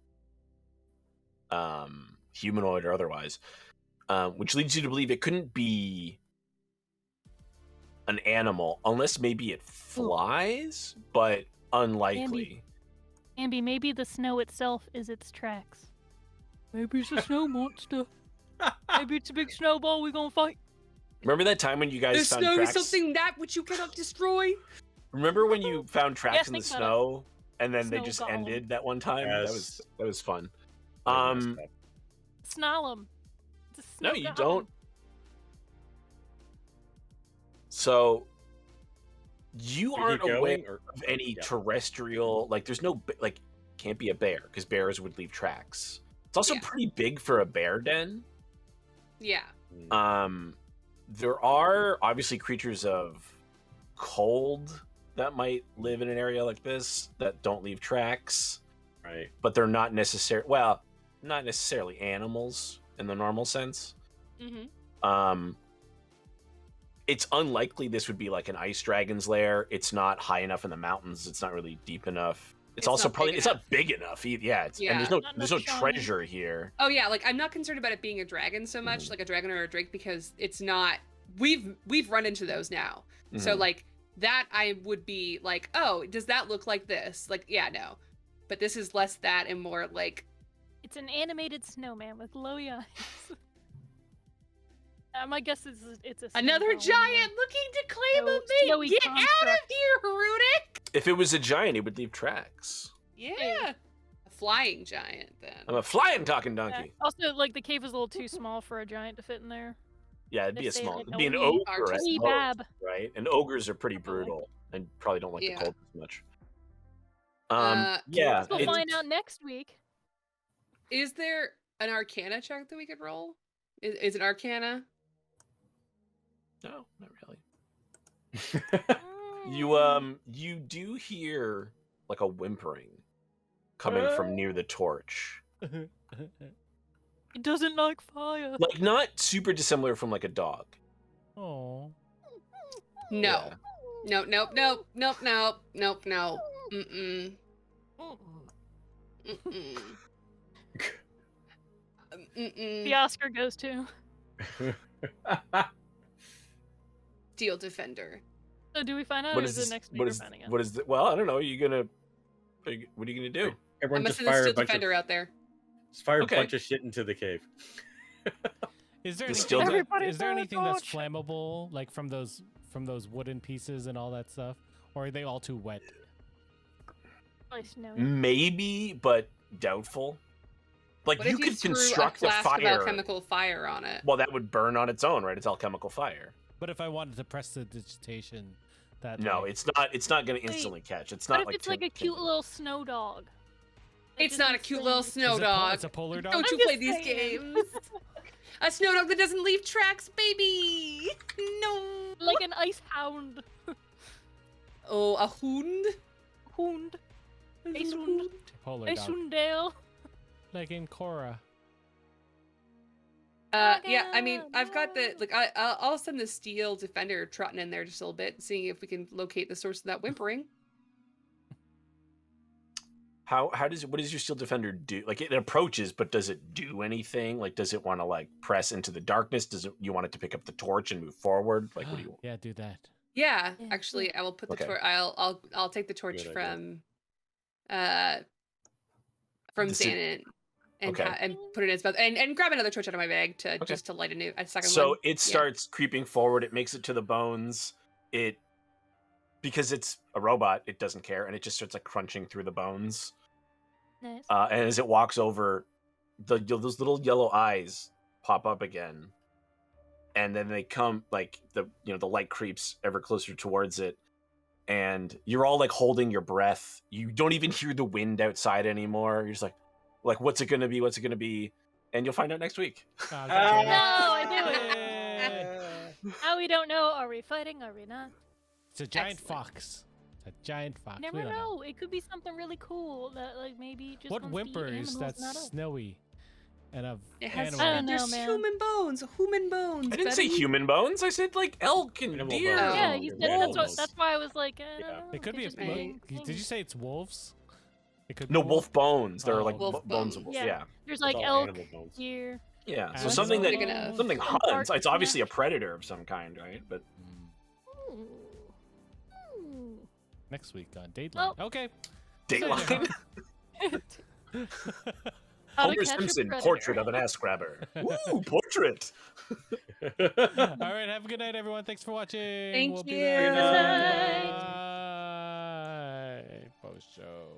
humanoid or otherwise, which leads you to believe it couldn't be an animal unless maybe it flies, but unlikely. Ambi, maybe the snow itself is its tracks. Maybe it's a snow monster. Maybe it's a big snowball we gonna fight. Remember that time when you guys The found snow tracks? is something that which you cannot destroy. Remember when you found tracks Yes, in the think about snow and then they Snow just golem. ended that one time? Yes. That was fun. That messed up. Snarlum. It's a No, snow you golem. don't. So you Are aren't you aware going, or- of any Yeah. terrestrial, like there's no like can't be a bear because bears would leave tracks. It's also Yeah. pretty big for a bear den. Yeah. There are obviously creatures of cold that might live in an area like this that don't leave tracks, Right. but they're not necessarily animals in the normal sense. Mm-hmm. It's unlikely this would be like an ice dragon's lair. It's not high enough in the mountains. It's not really deep enough. It's also probably it's not big enough. Yeah, and there's no treasure here. Oh yeah, like I'm not concerned about it being a dragon so much, like a dragon or a drake, because it's not. We've run into those now, so like that I would be like, oh, does that look like this? Like, yeah, no, but this is less that and more like. It's an animated snowman with glowy eyes. My guess is it's a Another giant looking to claim a mate. Get out of here, Runic! If it was a giant, it would leave tracks. Yeah. A flying giant, then. I'm a flying talking donkey. Also, like, the cave was a little too small for a giant to fit in there. Yeah, it'd be It'd be an ogre, Artus. right? And ogres are pretty brutal and probably don't like the cold as much. Yeah. We'll find out next week. Is there an Arcana check that we could roll? Is it Arcana? No, not really. You do hear like a whimpering coming from near the torch. It doesn't like fire. Like not super dissimilar from like a dog. Oh. No. Yeah. No. Mm-mm. Mm-mm. The Oscar goes to Steel Defender. So do we find out, or is it next week we're finding out? Well, I don't know. What are you gonna do? Everyone I'm just gonna send a fire Steel a bunch Defender out there. Just fire Okay. a bunch of shit into the cave. Is there Still anything that's flammable, like from those wooden pieces and all that stuff, or are they all too wet? Maybe, but doubtful. Like What you if could threw construct a a flask of fire. alchemical fire on it? Well, that would burn on its own, right? It's alchemical fire. But if I wanted to press the digitation, that No, like, it's not going to instantly catch. It's not What if like it's like a cute little snow dog? It's not a cute little snow dog. It's a polar dog. Don't you play these games? A snow dog that doesn't leave tracks, baby. No. Like an ice hound. Oh, a hound. Hound. Ice hound. Polar Ice dog. houndale. Like in Korra. Yeah, I mean, I've got the I'll send the Steel Defender trotting in there just a little bit, seeing if we can locate the source of that whimpering. what does your Steel Defender do? Like it approaches, but does it do anything? Like does it want to like press into the darkness? You want it to pick up the torch and move forward? Like what do you want? Yeah, do that. Yeah, actually, I will put the Okay. torch. I'll take the torch Good from The si- Xanon and Okay. and put it in its mouth and grab another torch out of my bag to just to light a second So one. it starts creeping forward. It makes it to the bones. Because it's a robot, it doesn't care, and it just starts like crunching through the bones. Nice. And as it walks over, those little yellow eyes pop up again, and then they come like the light creeps ever closer towards it, and you're all like holding your breath. You don't even hear the wind outside anymore. You're just like what's it gonna be? What's it gonna be? And you'll find out next week. No, I knew it. Now we don't know. Are we fighting? Are we not? It's a giant Excellent. fox. It's a giant fox. Never We don't know. It could be something really cool that like maybe just What wants to eat whimpers animals, that's not us. snowy and of It has animals? I don't know, there's man. human bones. I didn't say human bones. I said like elk and Animal deer. bones. Yeah, you said Wolves. that's why I was like, I Yeah. don't know. It could be a. just be Did you say it's wolves? It could No, be wolf bones. There are Oh. like Wolf bones of bones. wolves. Yeah. There's It's like all elk, animal bones. deer. Yeah. So Animal something bones. that Big enough. something Some hunts. parts, It's obviously a predator of some kind, right? But Next week on Dateline. Well- Okay. Dateline. How to Homer catch a Simpson, predator. portrait of an ass grabber. Woo, portrait. All right. Have a good night, everyone. Thanks for watching. Thank we'll you. Be back Good next night. week. Bye. Post show.